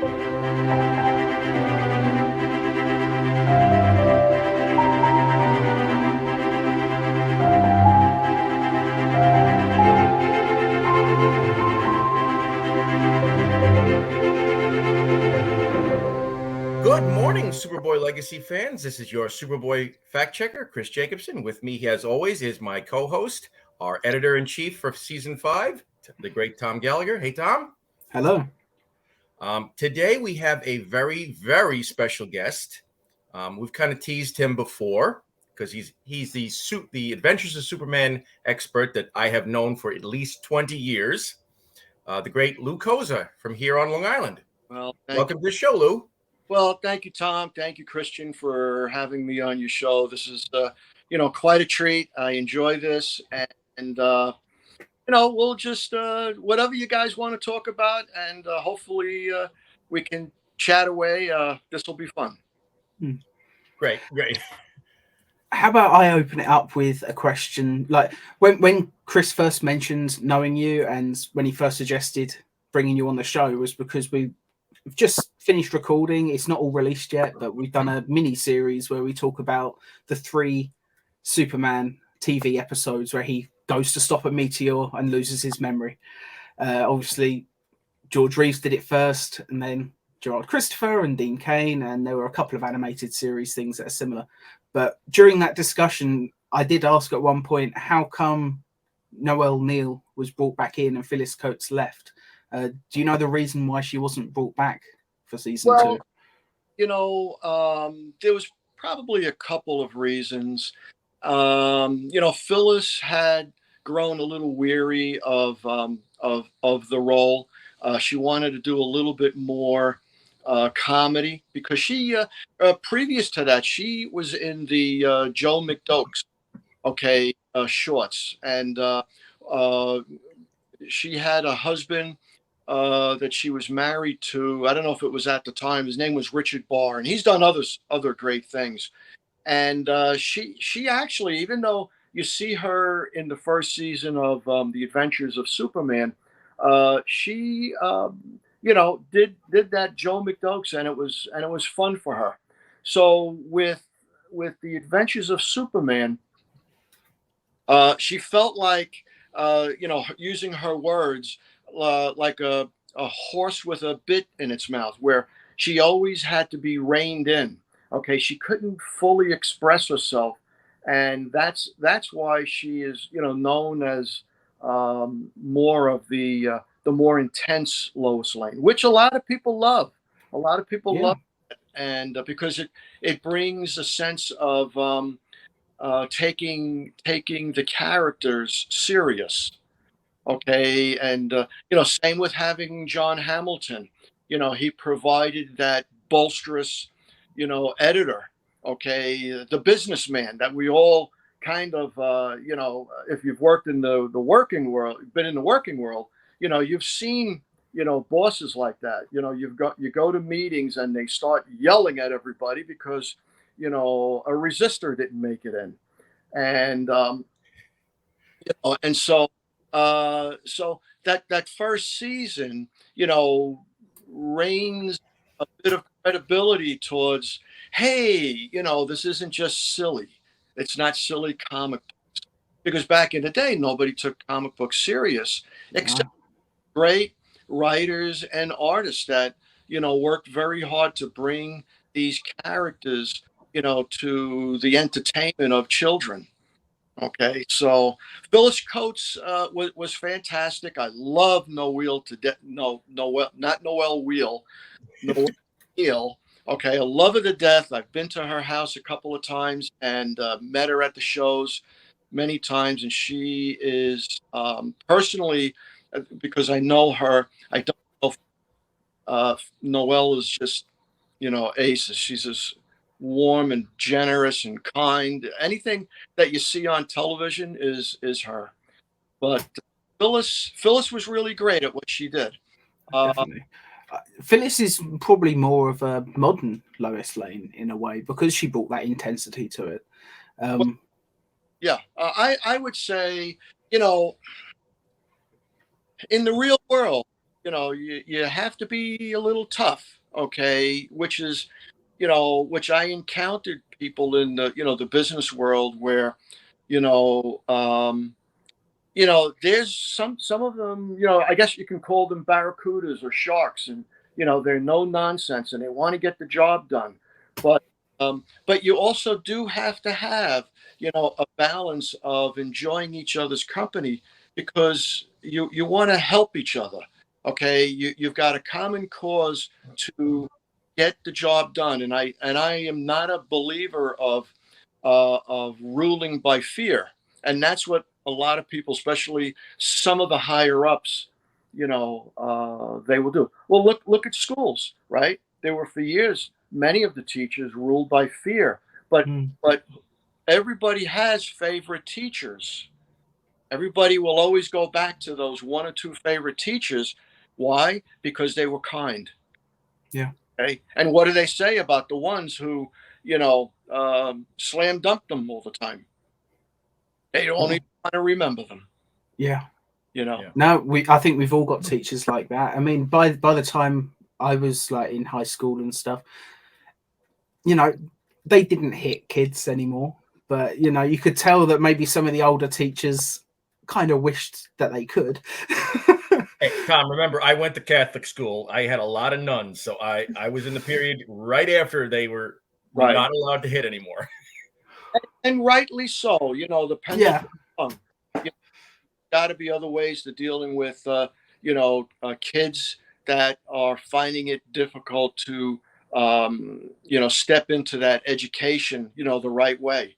Good morning, Superboy Legacy fans. This is your Superboy fact checker, Chris Jacobsen. With me, as always, is my co-host, our editor-in-chief for season 5, the great Tom Gallagher. Hey, Tom. Hello. Today we have a very, very special guest. We've kind of teased him before because he's the Adventures of Superman expert that I have known for at least 20 years. The great Lou Koza from here on Long Island. Well, welcome to the show, Lou. Well, thank you, Tom. Thank you, Christian, for having me on your show. This is, quite a treat. I enjoy this, and we'll just whatever you guys want to talk about, and hopefully we can chat away. This will be fun. Great. How about I open it up with a question? Like when Chris first mentioned knowing you, and when he first suggested bringing you on the show, was because we've just finished recording. It's not all released yet, but we've done a mini series where we talk about the 3 Superman TV episodes where he goes to stop a meteor and loses his memory. Obviously, George Reeves did it first, and then Gerard Christopher and Dean Cain, and there were a couple of animated series things that are similar. But during that discussion, I did ask at one point, how come Noelle Neal was brought back in and Phyllis Coates left? Do you know the reason why she wasn't brought back for season 2? There was probably a couple of reasons. Phyllis had grown a little weary of the role. She wanted to do a little bit more comedy because she, previous to that, she was in the Joe McDoakes, shorts, and she had a husband that she was married to. I don't know if it was at the time. His name was Richard Barr, and he's done other great things. And she actually, even though you see her in the first season of The Adventures of Superman, she did that Joe McDoakes, and it was fun for her. So with The Adventures of Superman, she felt like using her words, like a horse with a bit in its mouth, where she always had to be reined in. She couldn't fully express herself, and that's why she is known as more of the more intense Lois Lane, which a lot of people love. Love it, and because it brings a sense of taking the characters serious. And same with having John Hamilton. He provided that bolsterous editor, the businessman that we all kind of if you've worked in the working world, been in the working world, you've seen bosses like that. You go to meetings and they start yelling at everybody because a resistor didn't make it in, and so that first season, reigns a bit of credibility towards, hey, this isn't just silly. It's not silly comic books, because back in the day, nobody took comic books serious, except great writers and artists that worked very hard to bring these characters to the entertainment of children. So Phyllis Coates was fantastic. I love Noelle to death. Noelle, not Noelle Wheel. Noelle Neal. I love her to death. I've been to her house a couple of times and met her at the shows many times. And she is personally, because I know her, I don't know if Noelle is just, aces. She's just warm and generous and kind. Anything that you see on television is her. But Phyllis was really great at what she did. Definitely. Phyllis is probably more of a modern Lois Lane in a way, because she brought that intensity to it. I would say, in the real world, you have to be a little tough, okay, which is, which I encountered people in the business world where, you know, um, there's some of them, I guess you can call them barracudas or sharks, and they're no nonsense and they want to get the job done. But you also do have to have, a balance of enjoying each other's company, because you want to help each other. Okay, you've got a common cause to get the job done, and I am not a believer of ruling by fear, and that's what a lot of people, especially some of the higher ups, they will do. Well, look at schools, right? There were for years many of the teachers ruled by fear, but Mm. but everybody has favorite teachers. Everybody will always go back to those one or two favorite teachers. Why? Because they were kind. Yeah. Okay. And what do they say about the ones who, slam dunk them all the time? They don't even want to remember them. Yeah. Yeah. No, I think we've all got teachers like that. I mean, by the time I was like in high school and stuff, they didn't hit kids anymore. But you could tell that maybe some of the older teachers kind of wished that they could. Hey, Tom, remember, I went to Catholic school. I had a lot of nuns, so I was in the period right after they were Right. not allowed to hit anymore. And rightly so. The pendulum Yeah. swung. Got to be other ways to dealing with kids that are finding it difficult to step into that education the right way.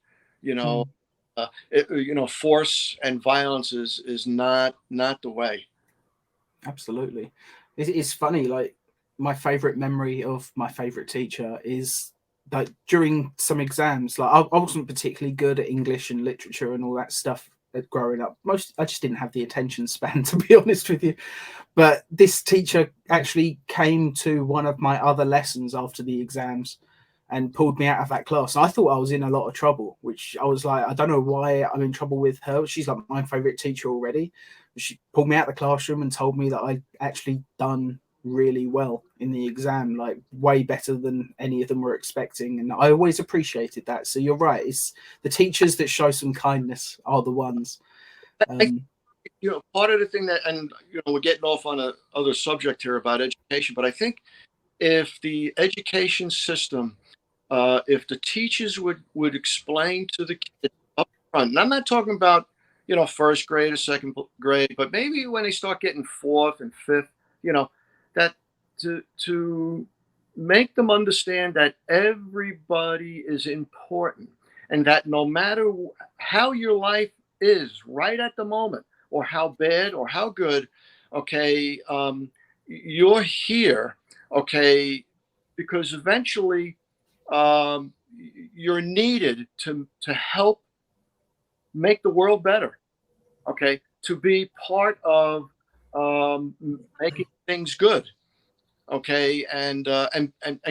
Force and violence is not the way. Absolutely. It's funny, like my favorite memory of my favorite teacher is like during some exams. Like I wasn't particularly good at English and literature and all that stuff growing up. I just didn't have the attention span, to be honest with you. But this teacher actually came to one of my other lessons after the exams and pulled me out of that class. And I thought I was in a lot of trouble, which I was like, I don't know why I'm in trouble with her. She's like my favorite teacher already. She pulled me out of the classroom and told me that I'd actually done really well in the exam, like way better than any of them were expecting. And I always appreciated that. So you're right. It's the teachers that show some kindness are the ones. Part of the thing that, and we're getting off on a other subject here about education, but I think if the education system, if the teachers would explain to the kids up front, and I'm not talking about first grade or second grade, but maybe when they start getting fourth and fifth, that to make them understand that everybody is important, and that no matter how your life is right at the moment, or how bad or how good, okay, you're here, okay, because eventually you're needed to help make the world better, okay, to be part of making things good, okay, and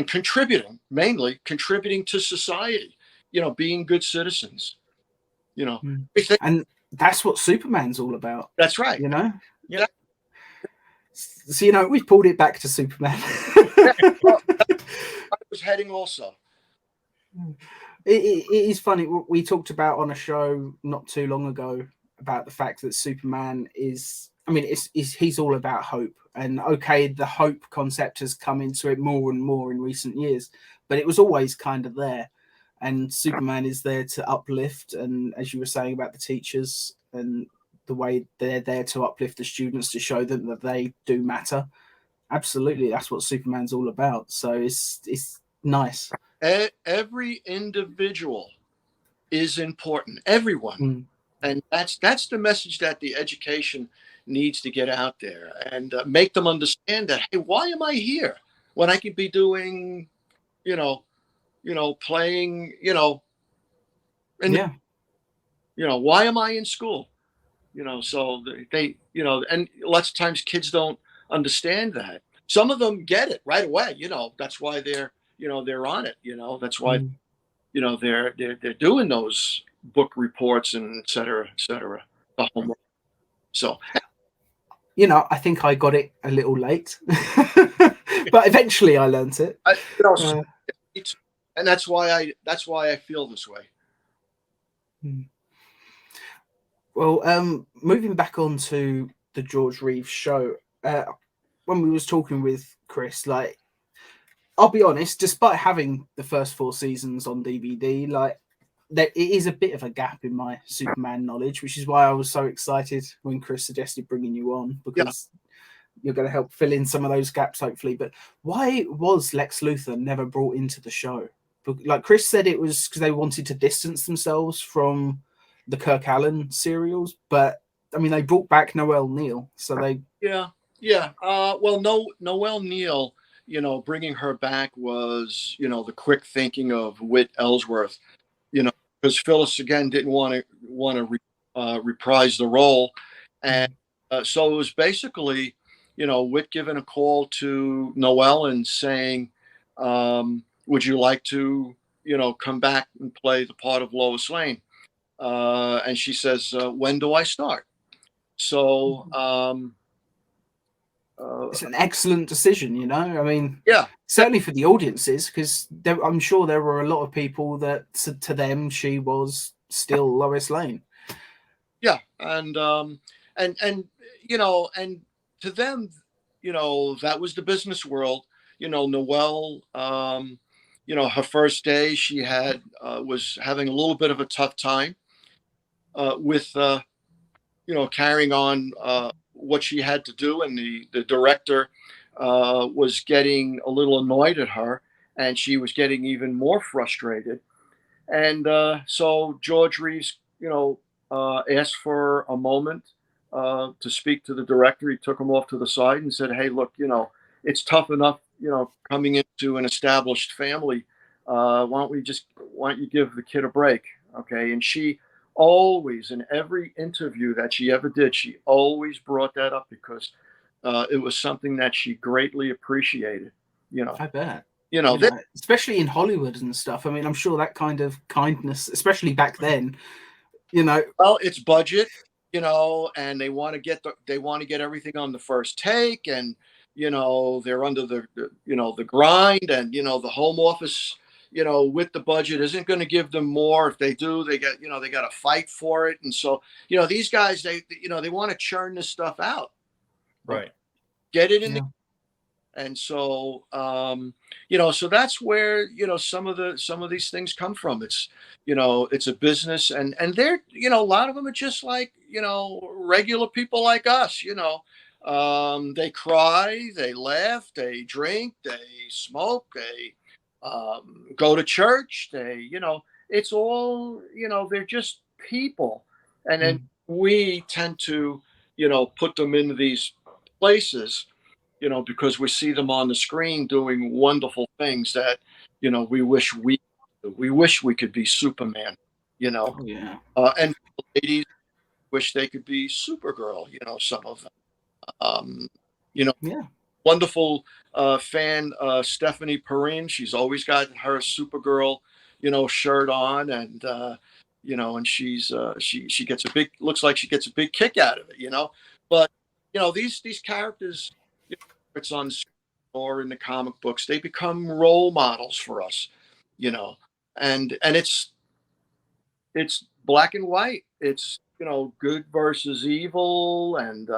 contributing, mainly contributing to society, being good citizens, And that's what Superman's all about. That's right. Yeah. So we've pulled it back to Superman. I was heading also. It is funny. We talked about on a show not too long ago about the fact that Superman is. I mean, he's all about hope, and okay, the hope concept has come into it more and more in recent years, but it was always kind of there. And Superman is there to uplift, and as you were saying about the teachers and the way they're there to uplift the students to show them that they do matter. Absolutely, that's what Superman's all about. So it's nice. Every individual is important. Everyone, and that's the message that the education needs to get out there, and make them understand that, hey, why am I here when I could be doing, playing, and why am I in school? So they, and lots of times kids don't understand that. Some of them get it right away. That's why they're on it. That's why they're doing those book reports and et cetera, the homework. So I think I got it a little late, but eventually I learnt it. So and that's why I feel this way. Well, moving back onto the George Reeves show, when we was talking with Chris, like, I'll be honest, despite having the first 4 seasons on DVD, like, there it is a bit of a gap in my Superman knowledge, which is why I was so excited when Chris suggested bringing you on, because you're going to help fill in some of those gaps, hopefully. But why was Lex Luthor never brought into the show? Like Chris said, it was because they wanted to distance themselves from the Kirk Allen serials, but I mean, they brought back Noel Neal, so they well, Noelle Neal, bringing her back was, the quick thinking of Whit Ellsworth, because Phyllis again didn't want to reprise the role, and so it was basically, Whit giving a call to Noelle and saying, "Would you like to, come back and play the part of Lois Lane?" And she says, "When do I start?" So. It's an excellent decision, I mean, Yeah, certainly for the audiences, because I'm sure there were a lot of people that to them she was still Lois Lane. yeah, and and to them, that was the business world. Noelle, her first day she had was having a little bit of a tough time with carrying on what she had to do, and the director was getting a little annoyed at her, and she was getting even more frustrated. And so George Reeves, asked for a moment to speak to the director. He took him off to the side and said, "Hey, look, it's tough enough, coming into an established family. Why don't you give the kid a break?" Okay. And she always, in every interview that she ever did, she always brought that up because it was something that she greatly appreciated. I bet. They, Especially in Hollywood and stuff. I mean, I'm sure that kind of kindness, especially back then, well, it's budget, and they want to get everything on the first take, and they're under the grind, and the home office, with the budget isn't going to give them more. If they do, they got to fight for it, and so these guys, they want to churn this stuff out, right? Get it in the. And so, so that's where, some of these things come from. It's, it's a business, and they're, a lot of them are just like, regular people like us, they cry, they laugh, they drink, they smoke, they go to church, it's all, they're just people. And then we tend to, put them into these places, because we see them on the screen doing wonderful things that, we wish we could be Superman, and ladies wish they could be Supergirl, some of them, wonderful fan, Stephanie Perrin. She's always got her Supergirl, shirt on, and, and she gets looks like she gets a big kick out of it, but, these characters, it's on or in the comic books, they become role models for us, and it's black and white. It's good versus evil, and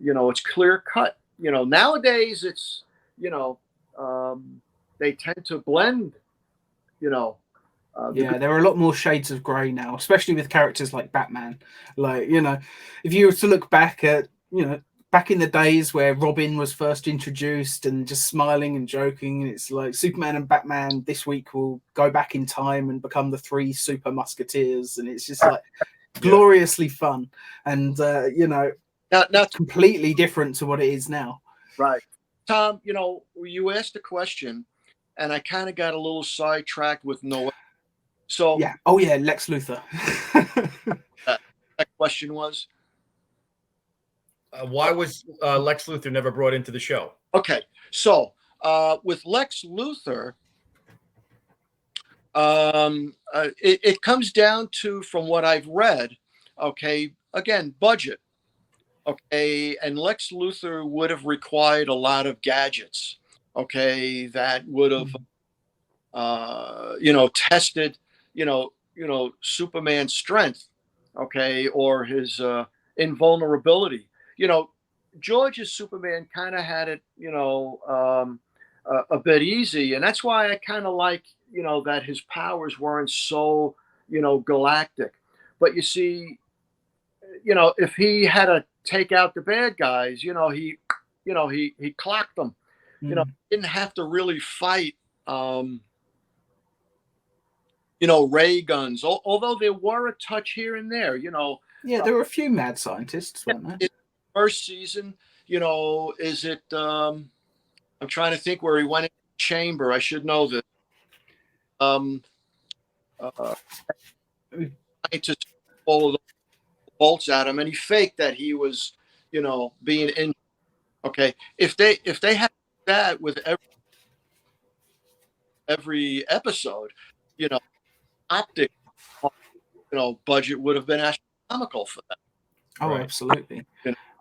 it's clear cut. Nowadays it's they tend to blend. There are a lot more shades of grey now, especially with characters like Batman. Like, if you were to look back at, back in the days where Robin was first introduced and just smiling and joking, and it's like Superman and Batman this week will go back in time and become the 3 super musketeers, and it's just like gloriously fun, and now completely different to what it is now. Right. Tom, you asked a question and I kind of got a little sidetracked with Noah. So Lex Luthor. that question was why was Lex Luthor never brought into the show? Okay, so with Lex Luthor, it comes down to, from what I've read, okay, again, budget. Okay, and Lex Luthor would have required a lot of gadgets. Okay, that would have tested, Superman's strength, okay, or his invulnerability. George's Superman kind of had it, a bit easy, and that's why I kind of like, that his powers weren't so, galactic. But you see, if he had to take out the bad guys, he clocked them. Didn't have to really fight. Ray guns. Although there were a touch here and there. Yeah, there were a few mad scientists, weren't there? In the first season, is it? I'm trying to think where he went in the chamber. I should know this. To all of the bolts at him, and he faked that he was, being injured. Okay, if they had that with every episode, optic, budget would have been astronomical for that. Oh, Right. absolutely.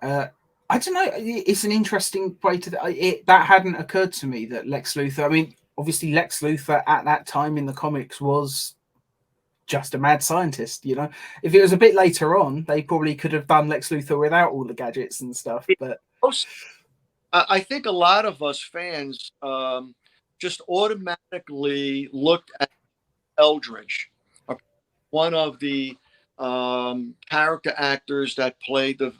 I don't know. It's an interesting way that hadn't occurred to me that Lex Luthor. I mean, obviously, Lex Luthor at that time in the comics was just a mad scientist. If it was a bit later on, they probably could have done Lex Luthor without all the gadgets and stuff. But I think a lot of us fans just automatically looked at Eldridge, one of the character actors that played a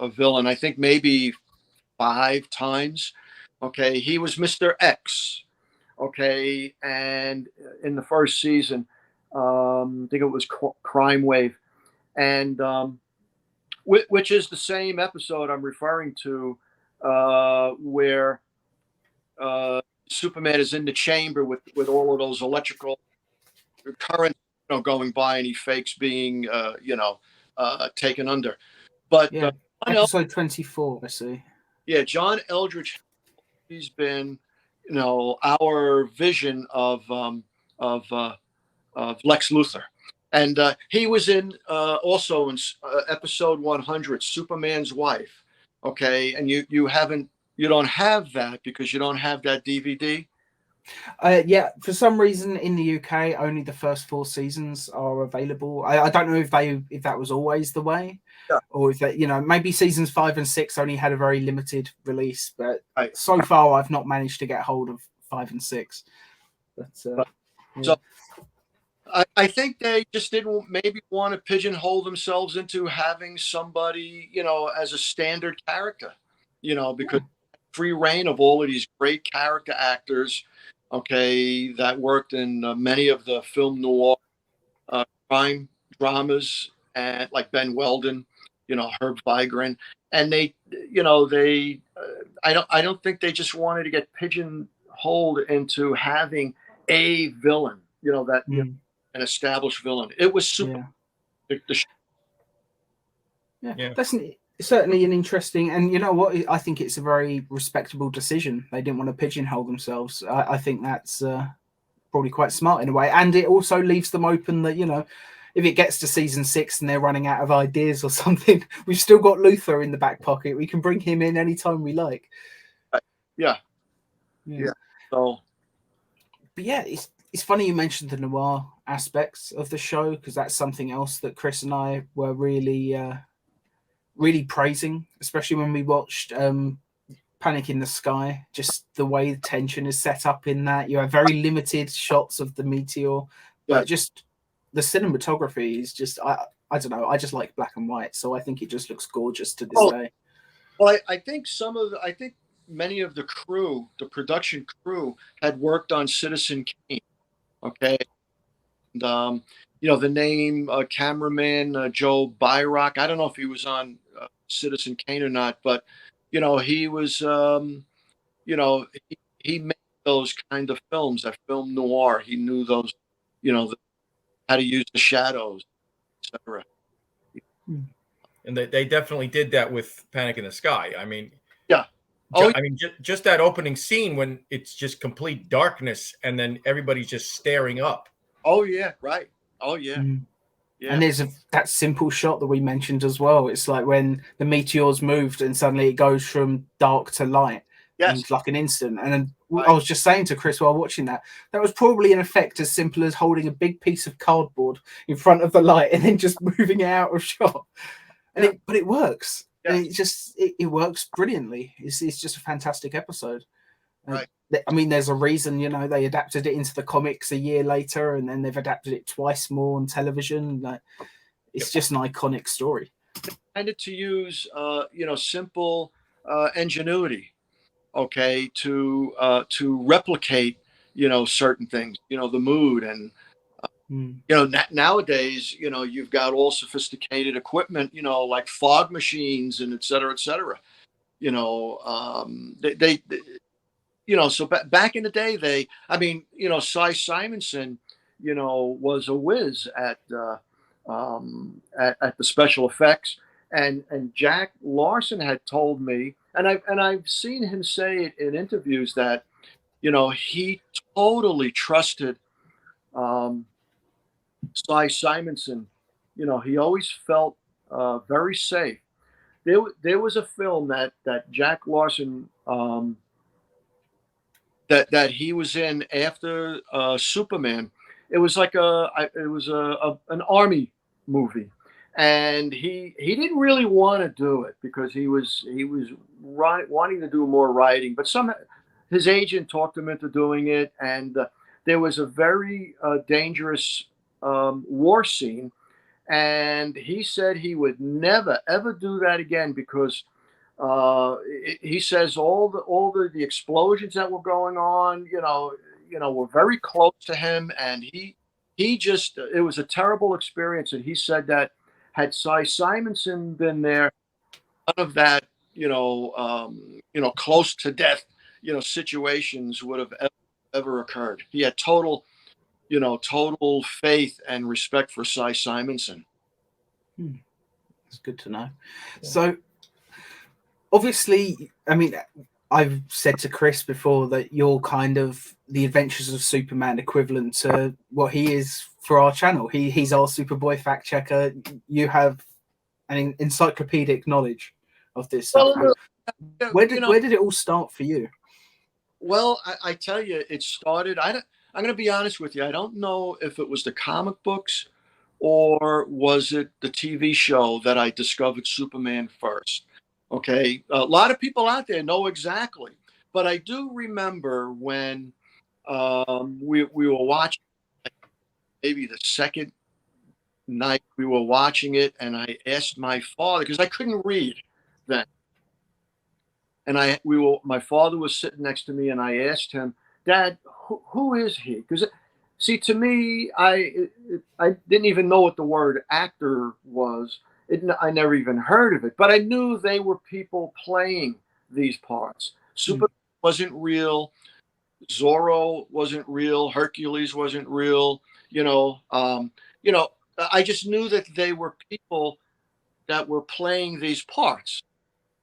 villain. I think maybe 5 times. Okay, he was Mr. X. Okay, and in the first season, I think it was Crime Wave, and which is the same episode I'm referring to, where Superman is in the chamber with all of those electrical current going by, and he fakes being taken under. But yeah, episode 24, I see. Yeah, John Eldridge, he's been our vision of Lex Luthor, and he was in also in episode 100, Superman's wife. Okay, and you don't have that because you don't have that DVD. Yeah, for some reason in the UK, only the first 4 seasons are available. I don't know if that was always the way, or if that maybe seasons 5 and 6 only had a very limited release. But so far, I've not managed to get hold of 5 and 6. But so I think they just didn't maybe want to pigeonhole themselves into having somebody as a standard character, because free reign of all of these great character actors. Okay, that worked in many of the film noir crime dramas, and like Ben Weldon, Herb Vigran, and they I don't think they just wanted to get pigeonholed into having a villain, that an established villain. It was super. Yeah, that's certainly an interesting, and you know what? I think it's a very respectable decision. They didn't want to pigeonhole themselves. I think that's probably quite smart in a way, and it also leaves them open that if it gets to season 6 and they're running out of ideas or something, we've still got Luthor in the back pocket. We can bring him in anytime we like. Yeah. So, but yeah, it's funny you mentioned the noir aspects of the show, because that's something else that Chris and I were really praising, especially when we watched Panic in the Sky. Just the way the tension is set up in that. You have very limited shots of the meteor, but just the cinematography is just I don't know. I just like black and white, so I think it just looks gorgeous to this day. Well, I think many of the crew, the production crew, had worked on Citizen Kane. Okay, and the name cameraman Joe Byrock. I don't know if he was on Citizen Kane or not, but he was he made those kind of films, that film noir. He knew those, how to use the shadows, etc. And they definitely did that with Panic in the Sky. I mean, just that opening scene when it's just complete darkness and then everybody's just staring up. Oh yeah, right. Oh yeah. Yeah. And there's that simple shot that we mentioned as well. It's like when the meteors moved and suddenly it goes from dark to light in Yes. like an instant. And then Right. I was just saying to Chris while watching that was probably an effect as simple as holding a big piece of cardboard in front of the light and then just moving it out of shot. And but it works. Yes. And it works brilliantly. It's just a fantastic episode. Right. I mean, there's a reason, they adapted it into the comics a year later, and then they've adapted it twice more on television. Like, it's just an iconic story. Tended to use, simple ingenuity, okay, to replicate, certain things, the mood and. Nowadays, you've got all sophisticated equipment, like fog machines and et cetera, et cetera. So back in the day, Cy Simonson, was a whiz at the special effects, and Jack Larson had told me, and I've seen him say it in interviews that, he totally trusted. Cy Simonson, he always felt very safe. There was a film that Jack Larson that he was in after Superman. It was like an army movie, and he didn't really want to do it because he was wanting to do more writing, but his agent talked him into doing it, and there was a very dangerous war scene, and he said he would never ever do that again because he says all the explosions that were going on, were very close to him, and he just it was a terrible experience, and he said that had Cy Simonson been there, none of that close to death situations would have ever occurred. He had total faith and respect for Cy Simonson. It's good to know. Yeah. So, obviously, I've said to Chris before that you're kind of the Adventures of Superman equivalent to what he is for our channel. He's our Superboy fact checker. You have an encyclopedic knowledge of this stuff. Where did it all start for you? Well, I tell you, it started. I'm going to be honest with you. I don't know if it was the comic books or was it the TV show that I discovered Superman first. Okay. A lot of people out there know exactly, but I do remember when we were watching, maybe the second night we were watching it, and I asked my father, because I couldn't read then. And my father was sitting next to me, and I asked him, Dad, who is he? Because, see, to me, I didn't even know what the word actor was. I never even heard of it, but I knew they were people playing these parts. Superman wasn't real. Zorro wasn't real. Hercules wasn't real. I just knew that they were people that were playing these parts.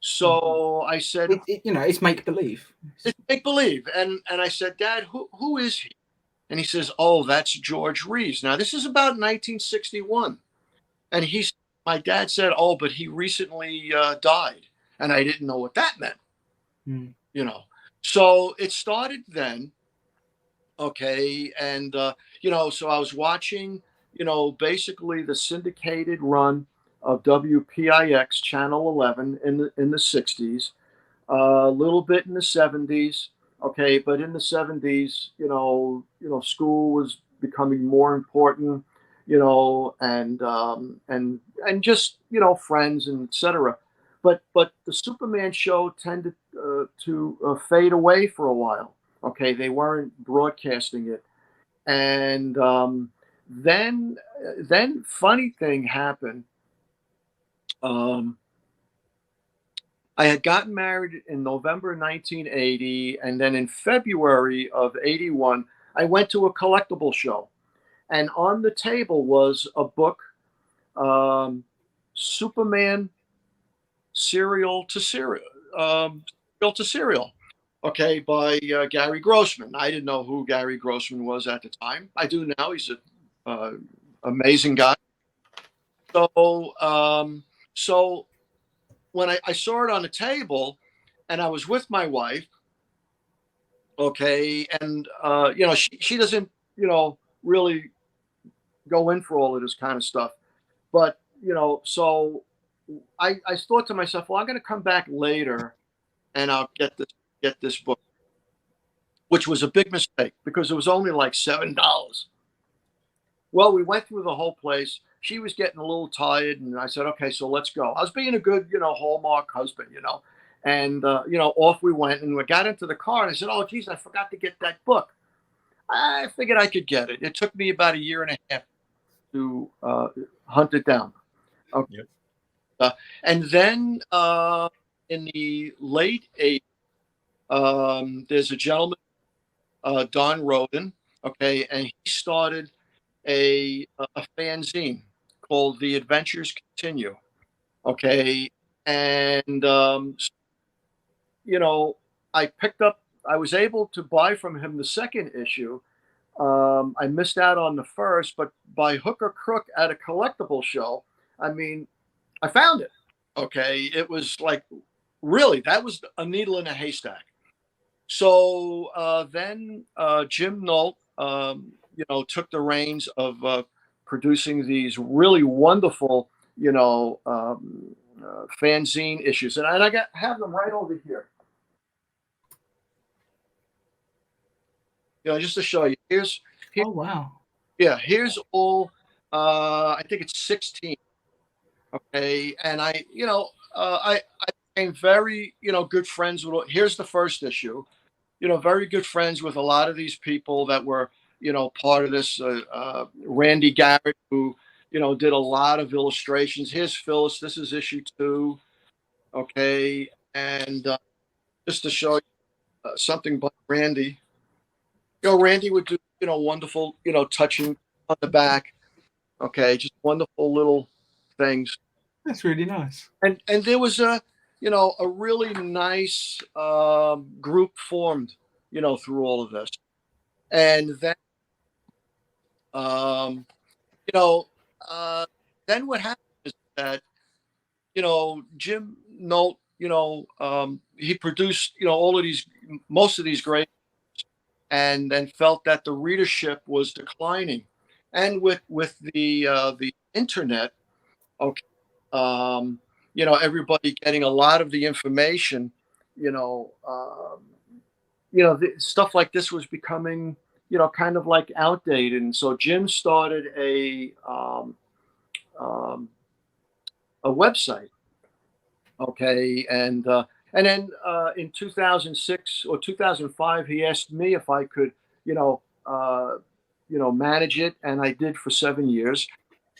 So I said, it's make believe. It's make believe, and I said, Dad, who is he? And he says, oh, that's George Reeves. Now this is about 1961, and my dad said, oh, but he recently died, and I didn't know what that meant. So it started then. Okay, and so I was watching, basically the syndicated run of WPIX Channel 11 in the 60s, a little bit in the 70s. Okay, but in the 70s, school was becoming more important, and just friends and etc. But the Superman show tended to fade away for a while. Okay, they weren't broadcasting it, and then funny thing happened. I had gotten married in November 1980, and then in February of 81, I went to a collectible show, and on the table was a book, Superman Serial to Serial, okay, by Gary Grossman. I didn't know who Gary Grossman was at the time. I do now. He's an amazing guy. So when I saw it on the table, and I was with my wife, okay, and she doesn't really go in for all of this kind of stuff, but so I thought to myself, well, I'm going to come back later and I'll get this book, which was a big mistake because it was only like $7. Well, we went through the whole place. She was getting a little tired, and I said, "Okay, so let's go." I was being a good, Hallmark husband, and off we went, and we got into the car, and I said, "Oh, geez, I forgot to get that book." I figured I could get it. It took me about a year and a half to hunt it down. Okay. Yep. And then in the late 80s, there's a gentleman, Don Roden, okay, and he started a fanzine called The Adventures Continue, okay, and I was able to buy from him the second issue. I missed out on the first, but by hook or crook at a collectible show, I mean, I found it. Okay, it was like really that was a needle in a haystack. So then Jim Nolt, took the reins of producing these really wonderful, fanzine issues, and I have them right over here. Just to show you. Here, Oh wow. yeah, here's all. I think it's 16. Okay, and I became very, good friends with. Here's the first issue. Very good friends with a lot of these people that were, part of this. Randy Garrett, who, did a lot of illustrations. Here's Phyllis. This is issue 2. Okay, and just to show you something by Randy. Randy would do, wonderful, touching on the back. Okay, just wonderful little things. That's really nice. And there was a really nice group formed, through all of this. And then, you know, then what happened is that, Jim Nolt, he produced, all of these, most of these great, and then felt that the readership was declining. And with the internet, okay, everybody getting a lot of the information, stuff like this was becoming, kind of like outdated. And so Jim started a website, okay, and then in 2006 or 2005, he asked me if I could, manage it, and I did for 7 years.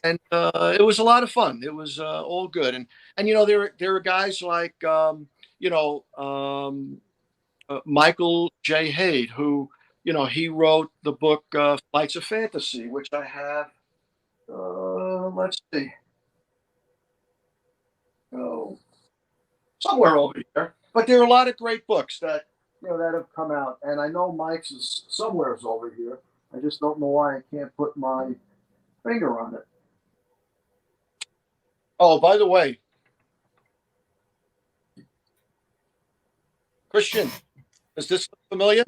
And it was a lot of fun. It was all good, and there are guys like Michael J. Hayde, who he wrote the book Flights of Fantasy, which I have. Let's see, somewhere over here. But there are a lot of great books that that have come out, and I know Mike's is somewhere over here. I just don't know why I can't put my finger on it. Oh, by the way, Christian, does this look familiar?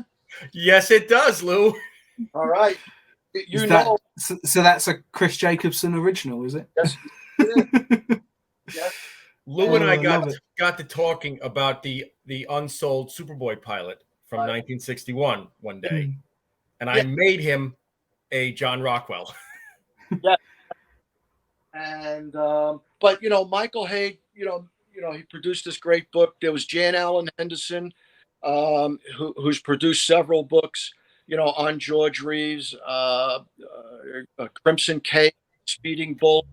Yes, it does, Lou. All right. So that's a Chris Jacobsen original, is it? Yes. It is. Yes. Lou and I got to talking about the unsold Superboy pilot from 1961 one day, and I made him a John Rockwell. Yeah. And but Michael Hayde, he produced this great book. There was Jan Allen Henderson, who's produced several books, on George Reeves, Crimson Cave, Speeding Bull.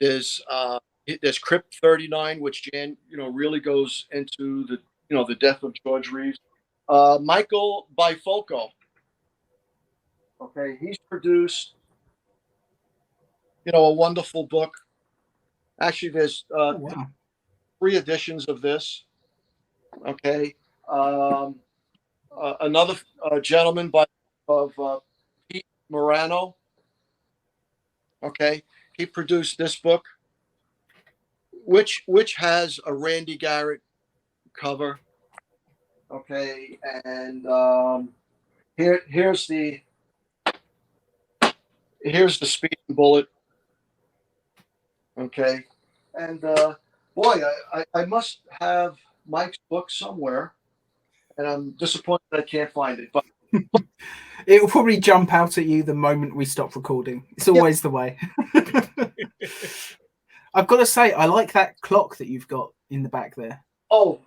There's Crypt 39, which Jan, really goes into the death of George Reeves. Michael Bifolco. Okay, he's produced, a wonderful book. Actually, there's 3 editions of this. Okay, another gentleman of Pete Morano. Okay, he produced this book, which has a Randy Garrett cover. Okay, and here's the speeding bullet. Okay, and boy, I must have Mike's book somewhere, and I'm disappointed I can't find it. But It will probably jump out at you the moment we stop recording. It's always the way. I've got to say, I like that clock that you've got in the back there. Oh,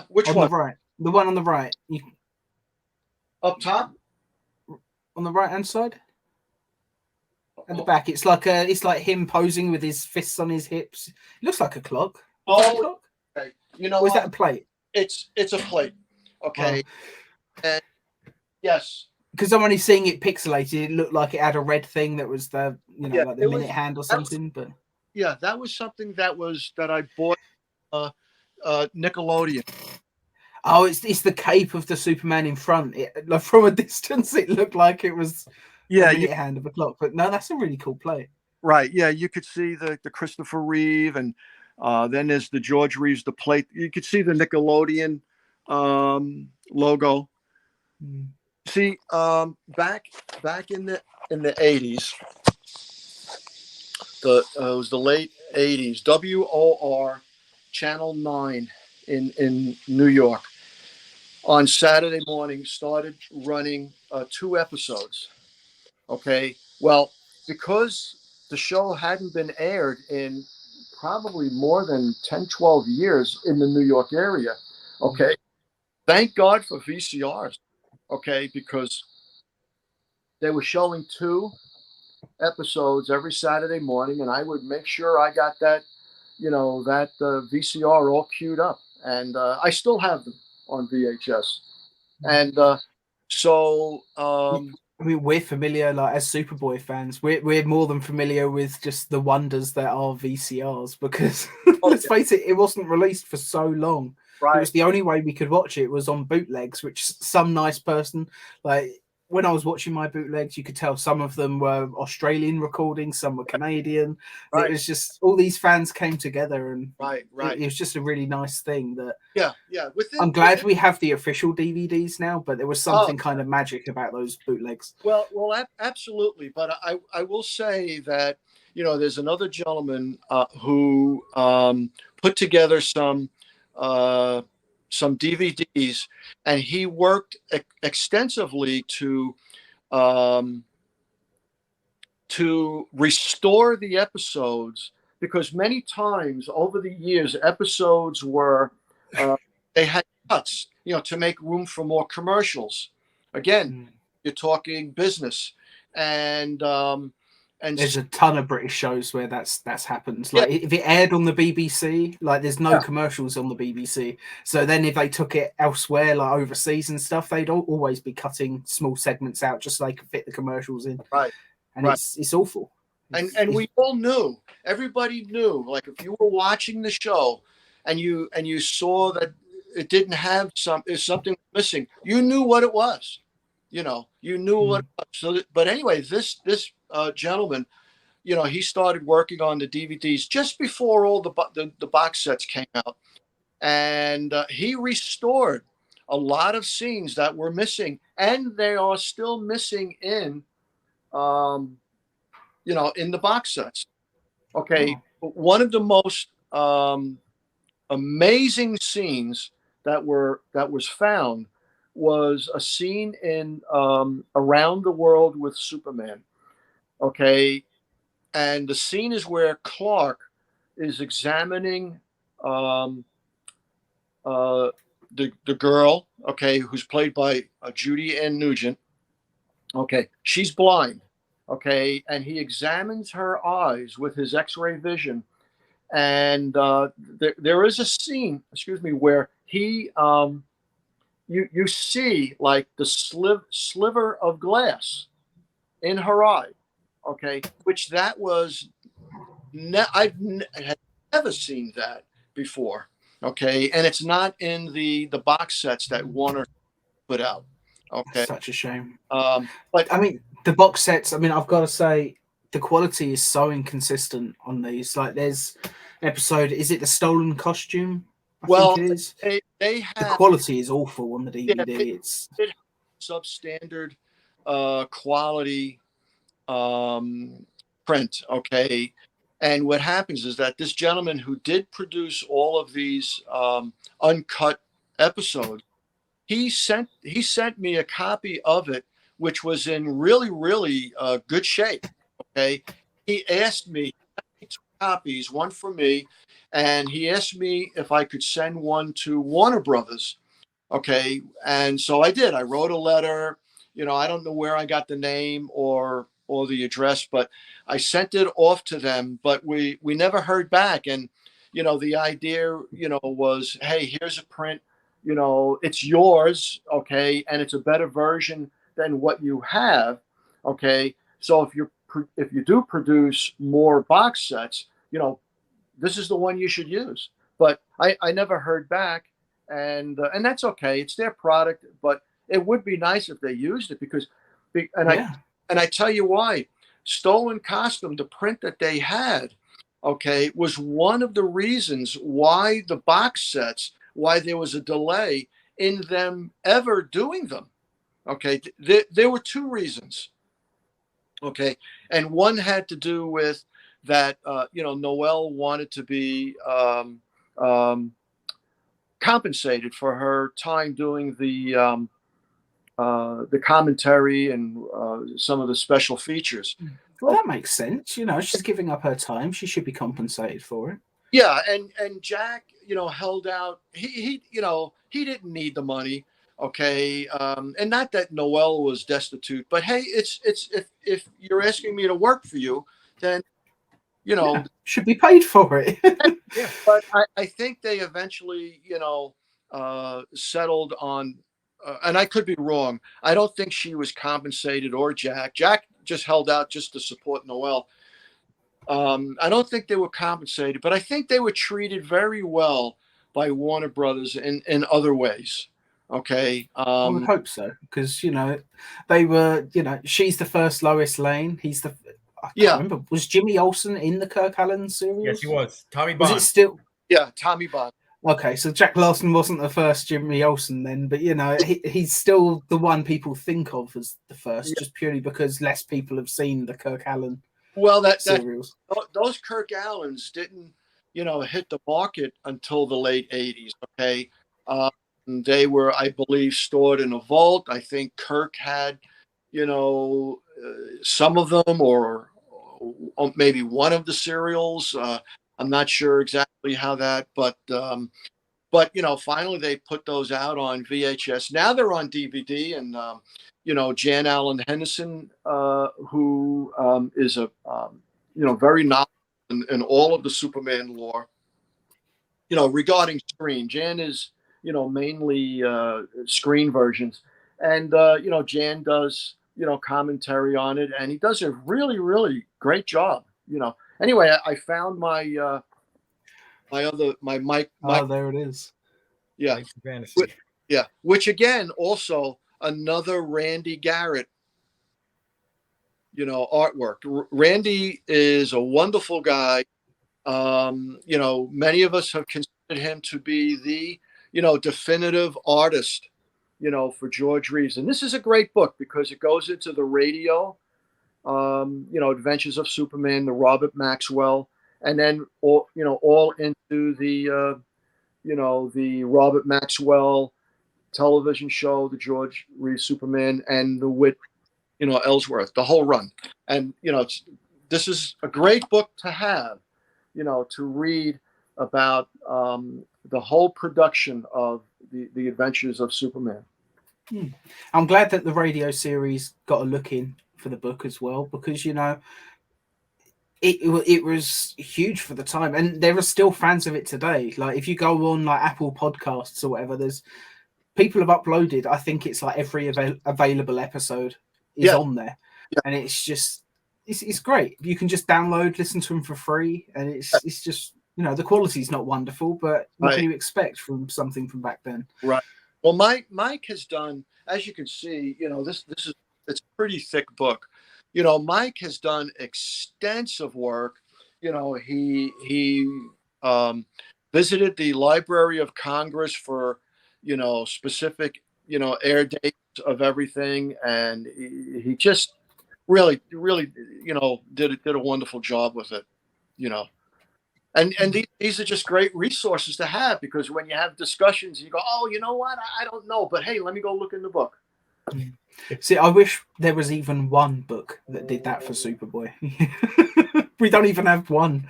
which on one? The right. The one on the right. Up top? On the right hand side? At the back. It's like him posing with his fists on his hips. It looks like a clock. Oh, okay. You know, or is that a plate? It's a plate. Okay. Oh. And yes. Because I'm only seeing it pixelated. It looked like it had a red thing that was the like the minute hand or something. But yeah, that was something that I bought Nickelodeon. Oh, it's the cape of the Superman in front. Like from a distance, it looked like it was a minute hand of a clock. But no, that's a really cool plate. Right. Yeah, you could see the Christopher Reeve, and then there's the George Reeves, the plate. You could see the Nickelodeon logo. Mm. See, back in the 80s, it was the late 80s, WOR Channel 9 in New York on Saturday morning started running 2 episodes. Okay, well, because the show hadn't been aired in probably more than 10, 12 years in the New York area. Okay, thank God for VCRs. Okay, because they were showing 2 episodes every Saturday morning, and I would make sure I got that, that VCR all queued up, and I still have them on VHS. And so, I mean, we're familiar, like as Superboy fans, we're more than familiar with just the wonders that are VCRs, because let's face it, it wasn't released for so long. Right. It was the only way we could watch it was on bootlegs, which some nice person, like when I was watching my bootlegs, you could tell some of them were Australian recordings, some were Canadian. Right. It was just all these fans came together, and right. It was just a really nice thing. That yeah. I'm glad we have the official DVDs now, but there was something kind of magic about those bootlegs. Well, absolutely. But I will say that there's another gentleman who put together some DVDs, and he worked extensively to restore the episodes, because many times over the years episodes were they had cuts, to make room for more commercials. Again, you're talking business, and there's a ton of British shows where that's happened. Like if it aired on the BBC, like there's no commercials on the BBC. So then if they took it elsewhere, like overseas and stuff, they'd always be cutting small segments out just so they could fit the commercials in. Right. And it's awful. And we all knew, everybody knew, like if you were watching the show and you saw that it didn't have something missing, you knew what it was. You knew what it was. So, but anyway, this gentleman, he started working on the DVDs just before all the box sets came out, and he restored a lot of scenes that were missing, and they are still missing in the box sets. Okay, one of the most amazing scenes that was found was a scene in Around the World with Superman. Okay, and the scene is where Clark is examining the girl, okay, who's played by Judy Ann Nugent. Okay, she's blind. Okay, and he examines her eyes with his X-ray vision, and there is a scene, where he you see like the sliver of glass in her eye. Okay, which that was I had never seen that before. Okay, and it's not in the box sets that Warner put out. Okay, such a shame. But I mean, the box sets. I mean, I've got to say, the quality is so inconsistent on these. Like there's an episode, is it the stolen costume? I Well, think it is. they The have, quality is awful on the yeah, DVD. It's it substandard quality print. Okay. And what happens is that this gentleman who did produce all of these uncut episodes, he sent me a copy of it, which was in really, really good shape. Okay. He asked me two copies, one for me, and he asked me if I could send one to Warner Brothers. Okay. And so I did. I wrote a letter. I don't know where I got the name or the address, but I sent it off to them, but we never heard back. And, the idea, was, hey, here's a print, it's yours. Okay. And it's a better version than what you have. Okay. So if you do produce more box sets, this is the one you should use. But I never heard back, and that's okay. It's their product, but it would be nice if they used it because, and yeah. I tell you why. Stolen Costume, the print that they had, okay, was one of the reasons why the box sets, why there was a delay in them ever doing them. Okay, there were two reasons. Okay, and one had to do with that. Noelle wanted to be compensated for her time doing the commentary and some of the special features. Well, that makes sense. She's giving up her time. She should be compensated for it. Yeah, and Jack, held out. He didn't need the money. Okay, and not that Noelle was destitute, but hey, it's if you're asking me to work for you, then should be paid for it. yeah. But I think they eventually, settled on, and I could be wrong. I don't think she was compensated or Jack. Jack just held out just to support Noelle. I don't think they were compensated, but I think they were treated very well by Warner Brothers in other ways. Okay. I would hope so because they were. She's the first Lois Lane. He's the. I can't remember. Was Jimmy Olsen in the Kirk Allen series? Yes, he was. Tommy Bond. Was it still? Yeah, Tommy Bond. Okay, so Jack Larson wasn't the first Jimmy Olsen then, but he's still the one people think of as the first, just purely because less people have seen the Kirk Allen. Well, serials. Those Kirk Allens didn't, hit the market until the late '80s. Okay, they were, I believe, stored in a vault. I think Kirk had, some of them, or maybe one of the serials. I'm not sure exactly how that, but finally they put those out on VHS. Now they're on DVD, and Jan Allen Henderson, who is a very knowledgeable in all of the Superman lore, regarding screen. Jan is mainly screen versions, and Jan does commentary on it, and he does a really, really great job. Anyway, I found my mic. Oh, there it is. Yeah. Fantasy. Yeah. Which again, also another Randy Garrett, artwork. Randy is a wonderful guy. Many of us have considered him to be the, definitive artist, for George Reeves. And this is a great book because it goes into the radio, Adventures of Superman, the Robert Maxwell, and then all into the the Robert Maxwell television show, the George Reeves Superman, and the Whit Ellsworth, the whole run. And this is a great book to have, to read about the whole production of the Adventures of Superman. I'm glad that the radio series got a look in for the book as well, because it was huge for the time, and there are still fans of it today. Like if you go on like Apple Podcasts or whatever, there's people have uploaded. I think it's like every available episode is on there, and it's just it's great. You can just download, listen to them for free, and it's just the quality's not wonderful, but what can you expect from something from back then? Right. Well, Mike has done, as you can see, it's a pretty thick book. Mike has done extensive work. He visited the Library of Congress for, specific, air dates of everything, and he just really, really, did a wonderful job with it. And these are just great resources to have, because when you have discussions, you go, oh, you know what? I don't know, but hey, let me go look in the book. See, I wish there was even one book that did that for Superboy. We don't even have one,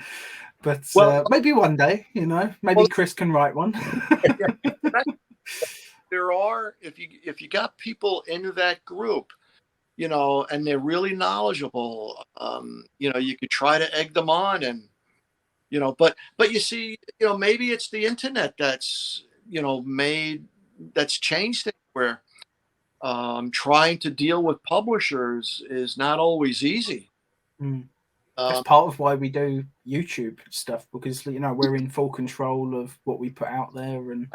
but maybe one day, maybe Chris can write one. There are, if you got people in that group, and they're really knowledgeable, you could try to egg them on, and but you see, maybe it's the internet that's that's changed things, where trying to deal with publishers is not always easy. That's part of why we do YouTube stuff, because we're in full control of what we put out there, and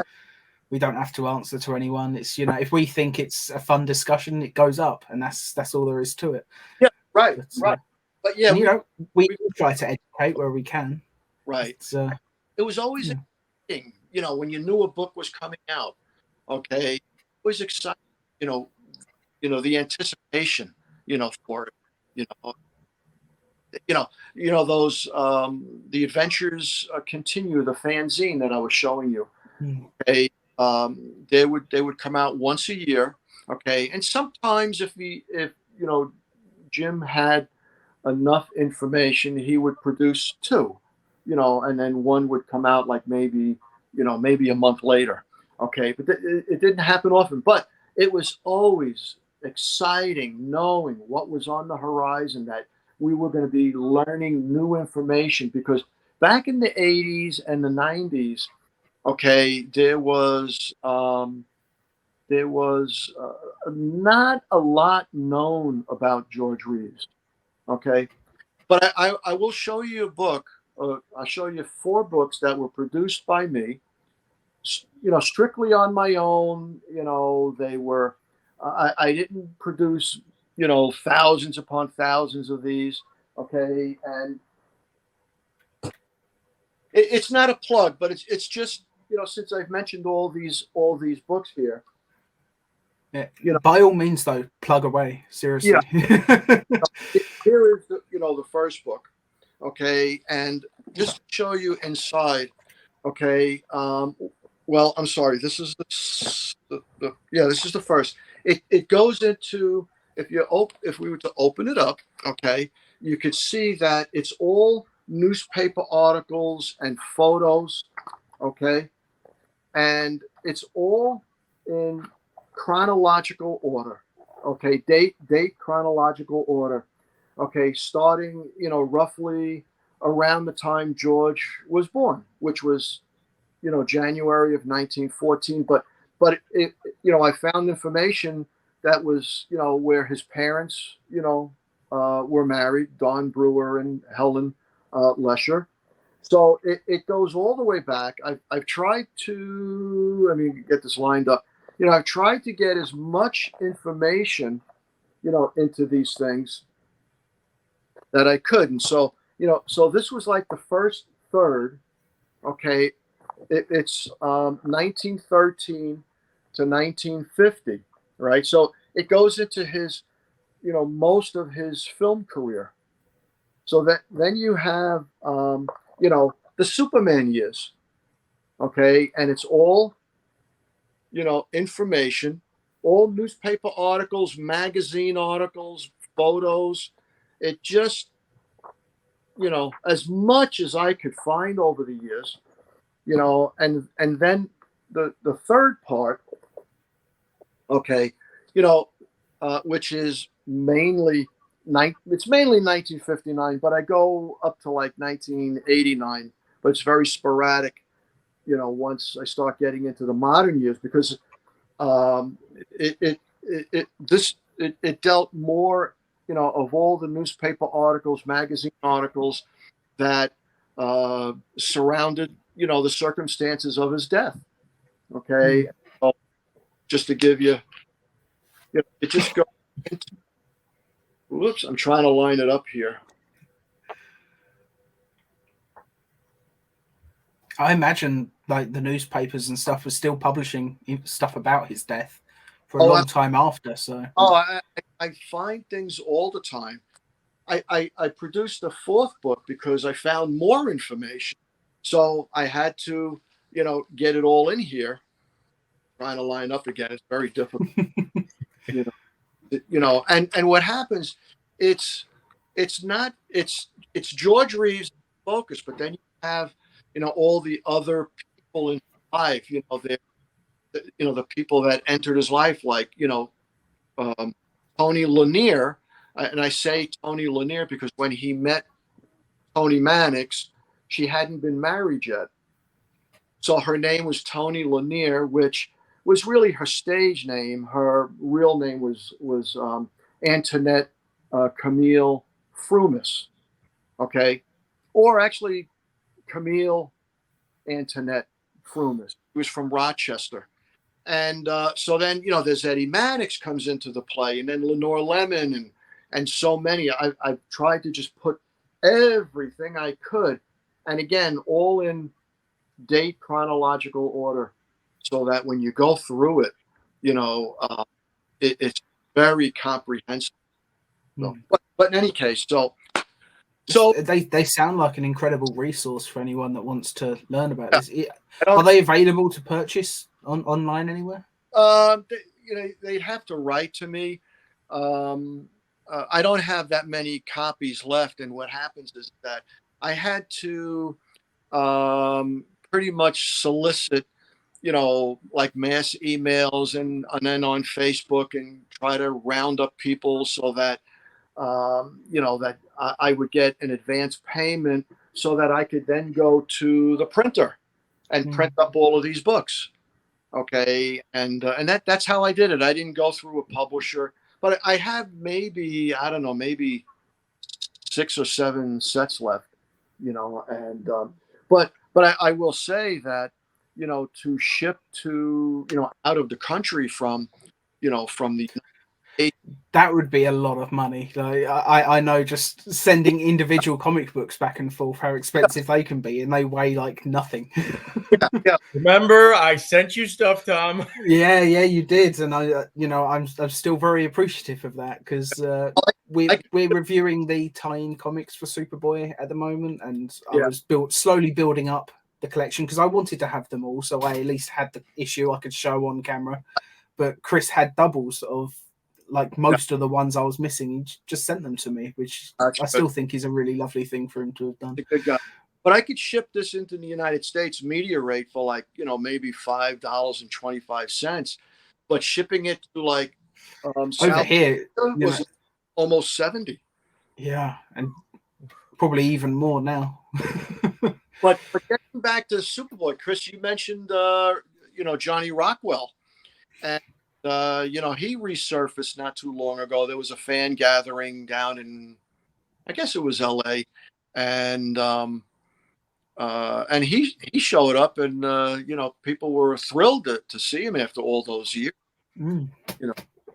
we don't have to answer to anyone. It's if we think it's a fun discussion, it goes up, and that's all there is to it. Yeah, right, right. But yeah, we try to educate where we can. Right. It was always exciting, when you knew a book was coming out. Okay, it was exciting. The anticipation, for it. Those the Adventures Continue, the fanzine that I was showing you. Okay, they would come out once a year. Okay, and sometimes if Jim had enough information, he would produce two, and then one would come out like maybe a month later. Okay, but it didn't happen often, but it was always exciting knowing what was on the horizon, that we were going to be learning new information, because back in the 80s and the 90s, okay, there was not a lot known about George Reeves. Okay, but I will show you a book. I'll show you 4 books that were produced by me, strictly on my own. They were, I didn't produce, thousands upon thousands of these. Okay, and it's not a plug, but it's just, since I've mentioned all these books here. Yeah. By all means, though, plug away. Seriously. Yeah. Here is the first book. Okay, and just to show you inside. Okay, well, I'm sorry. This is this is the first. It goes into, if we were to open it up, okay, you could see that it's all newspaper articles and photos. Okay, and it's all in chronological order. Okay, date chronological order. Okay, starting roughly around the time George was born, which was January of 1914. But I found information that was where his parents were married, Don Brewer and Helen Lesher. So it goes all the way back. I've tried to, let me get this lined up. I've tried to get as much information, into these things that I could. And so, so this was like the first third. Okay. It's 1913 to 1950, right? So it goes into his, most of his film career. So that then you have, the Superman years. Okay. And it's all, information, all newspaper articles, magazine articles, photos. It just, as much as I could find over the years, and then the third part, okay, which is mainly it's mainly 1959, but I go up to like 1989, but it's very sporadic, once I start getting into the modern years, because it dealt more, of all the newspaper articles, magazine articles that surrounded, the circumstances of his death. Okay, so just to give you, it just goes into Whoops, I'm trying to line it up here. I imagine like the newspapers and stuff were still publishing stuff about his death for a long time after. So I find things all the time. I produced a fourth book because I found more information, so I had to, get it all in here. Trying to line up again, it's very difficult. And what happens, it's George Reeves' focus, but then you have, all the other people in life, the people that entered his life, like, Tony Lanier. And I say Tony Lanier because when he met Tony Mannix, she hadn't been married yet. So her name was Tony Lanier, which was really her stage name. Her real name was Antoinette Camille Frumis, okay? Or actually Camille Antoinette Frumis. She was from Rochester. And so then, there's Eddie Mannix comes into the play, and then Lenore Lemon and so many. I've tried to just put everything I could. And again, all in date chronological order, so that when you go through it, it's very comprehensive. So, but in any case, so they sound like an incredible resource for anyone that wants to learn about this. Are they available to purchase online anywhere? They'd have to write to me. I don't have that many copies left, and what happens is that I had to pretty much solicit, like mass emails and then on Facebook, and try to round up people so that that I would get an advance payment so that I could then go to the printer and print up all of these books. Okay. And that's how I did it. I didn't go through a publisher, but I have maybe 6 or 7 sets left, and, but I will say that, to ship to, out of the country from the that would be a lot of money. Like, I know just sending individual comic books back and forth, how expensive they can be, and they weigh like nothing. Yeah. Remember, I sent you stuff, Tom. Yeah, you did, and I'm still very appreciative of that, because we're reviewing the tie-in comics for Superboy at the moment, and I was slowly building up the collection because I wanted to have them all, so I at least had the issue I could show on camera. But Chris had doubles of like most of the ones I was missing. He just sent them to me, which I still think is a really lovely thing for him to have done. A good guy. But I could ship this into the United States media rate for like, maybe $5.25, but shipping it to like over here was almost 70. Yeah, and probably even more now. But getting back to Superboy, Chris, you mentioned Johnny Rockwell, and he resurfaced not too long ago. There was a fan gathering down in, I guess it was LA, and he showed up, and people were thrilled to see him after all those years.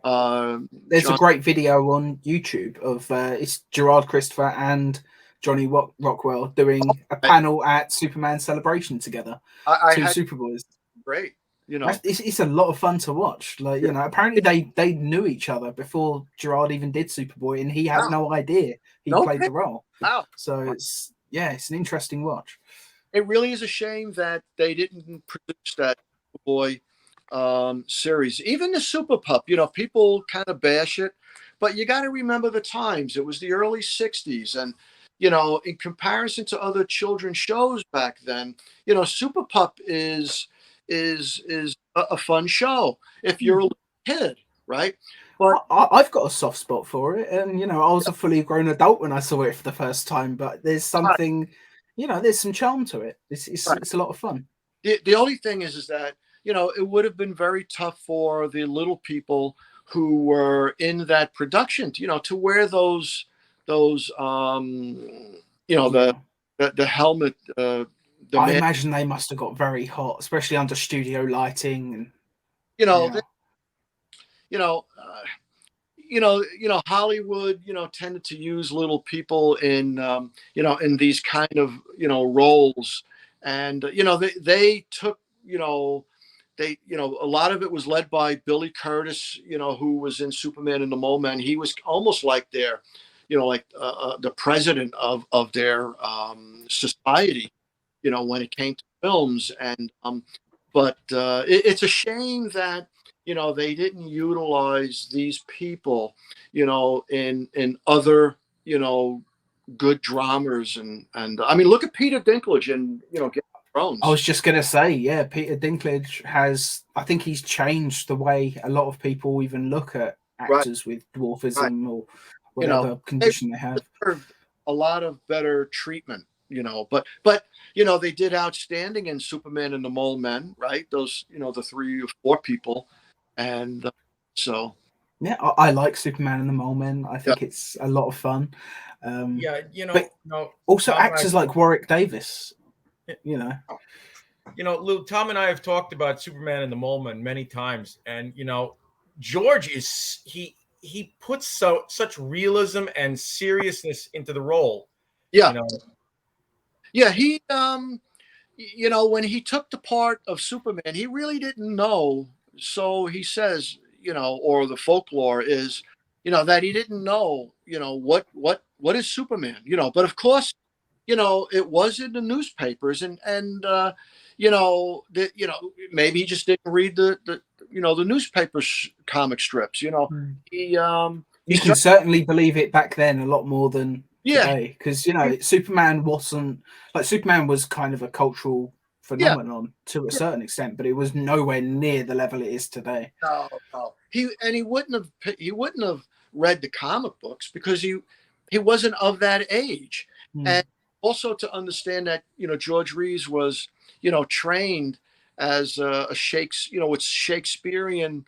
There's a great video on YouTube of it's Gerard Christopher and Johnny Rockwell doing a panel at Superman Celebration together. Two Superboys. Great. It's a lot of fun to watch. Like, apparently they knew each other before Gerard even did Superboy, and he had no idea he played the role. Wow. So it's an interesting watch. It really is a shame that they didn't produce that Superboy series. Even the Super Pup, people kind of bash it, but you got to remember the times. It was the early 60s, and in comparison to other children's shows back then, Super Pup is a fun show if you're a little kid, right? But I've got a soft spot for it, and I was a fully grown adult when I saw it for the first time. But there's something, there's some charm to it. It's a lot of fun. The only thing is that it would have been very tough for the little people who were in that production, to wear those the helmet. I imagine they must have got very hot, especially under studio lighting, and Hollywood, tended to use little people in, in these kind of, roles. And, they took, a lot of it was led by Billy Curtis, who was in Superman and the Mole Men. He was almost like their, the president of their society, when it came to films. And, but it's a shame that, they didn't utilize these people, in other, good dramas. And I mean, look at Peter Dinklage and, Game of Thrones. I was just going to say, yeah, Peter Dinklage I think he's changed the way a lot of people even look at actors with dwarfism or whatever condition they have. A lot of better treatment, but they did outstanding in Superman and the Mole Men, right? Those, the 3 or 4 people. And so. Yeah, I like Superman and the Mole Men. I think it's a lot of fun. But also actors like Warwick Davis, Lou, Tom and I have talked about Superman and the Mole Men many times, and George he puts such realism and seriousness into the role. Yeah, he when he took the part of Superman, he really didn't know. So he says, or the folklore is, that he didn't know, what is Superman, but of course, it was in the newspapers and maybe he just didn't read the newspaper comic strips, You can certainly believe it back then a lot more than today, because Superman was kind of a cultural phenomenon to a certain extent, but it was nowhere near the level it is today. No. He wouldn't have read the comic books because he wasn't of that age. And also to understand that George Reeves was trained as a Shakespeare, with Shakespearean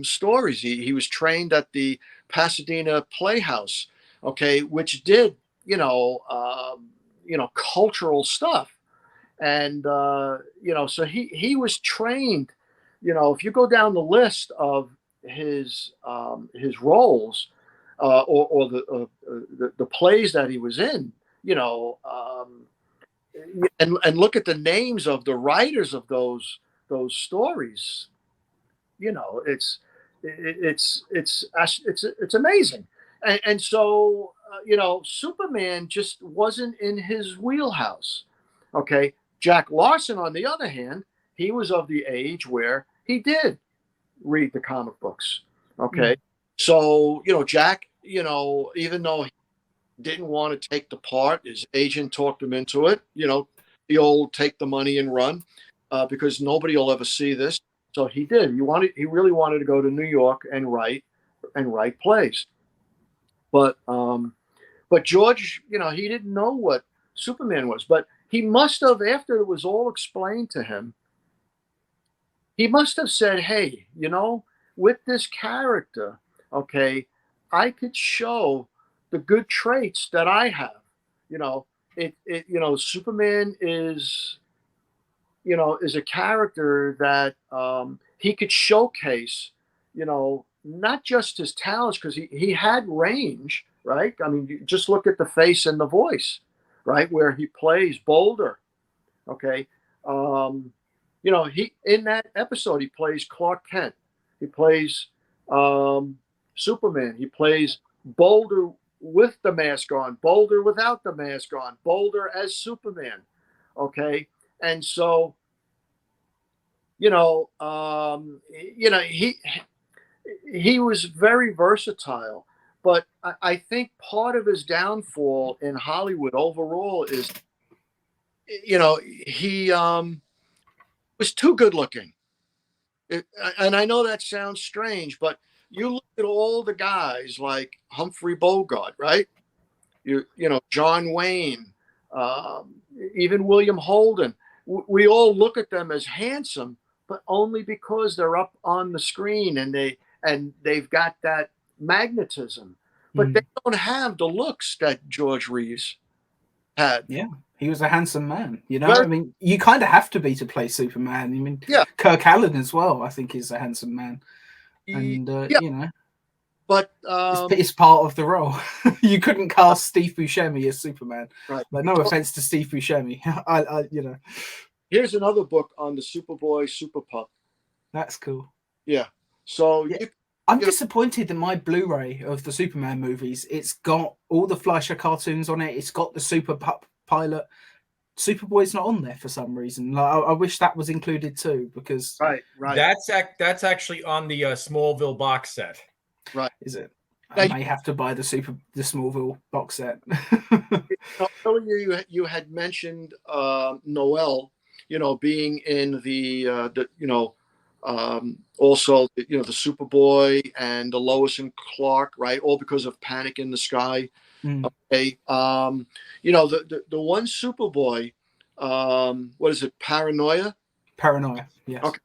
stories. He was trained at the Pasadena Playhouse, which did cultural stuff. And so he was trained. If you go down the list of his roles or the plays that he was in, and look at the names of the writers of those stories, it's amazing. And so Superman just wasn't in his wheelhouse. Jack Larson, on the other hand, he was of the age where he did read the comic books. So Jack, even though he didn't want to take the part, his agent talked him into it. The old take the money and run, because nobody will ever see this. So he did. He really wanted to go to New York and write plays. But George, he didn't know what Superman was, but he must have, after it was all explained to him, he must have said, hey, with this character, I could show the good traits that I have. Superman is a character that he could showcase, not just his talents, because he had range, right? I mean, just look at the face and the voice, right? Where he plays Boulder. He, in that episode, he plays Clark Kent. He plays Superman. He plays Boulder with the mask on, Boulder without the mask on, Boulder as Superman. And so, he was very versatile. But I think part of his downfall in Hollywood overall is, he was too good looking. And I know that sounds strange, but you look at all the guys like Humphrey Bogart, right? John Wayne, even William Holden. We all look at them as handsome, but only because they're up on the screen and they've got that magnetism. But they don't have the looks that George Reeves had. Yeah, he was a handsome man. I mean, you kind of have to be to play Superman. I mean, Kirk Allen as well, I think, is a handsome man. And But It's part of the role. You couldn't cast Steve Buscemi as Superman. right. Like, no offense to Steve Buscemi. I Here's another book on the Superboy Super Pup. that's cool. Yeah. So Yeah. you, I'm you know, disappointed that my Blu-ray of the Superman movies, it's got all the Fleischer cartoons on it. It's got the Super Pup pilot. Superboy's not on there for some reason. Like, I wish that was included too, because right. That's actually on the Smallville box set. Right. is it? Now, I may have to buy the Smallville box set. earlier you had mentioned Noel, being in the also the Superboy and the Lois and Clark, right? All because of Panic in the Sky. Mm. Okay. The one Superboy, what is it? Paranoia. Paranoia. Yes. Okay.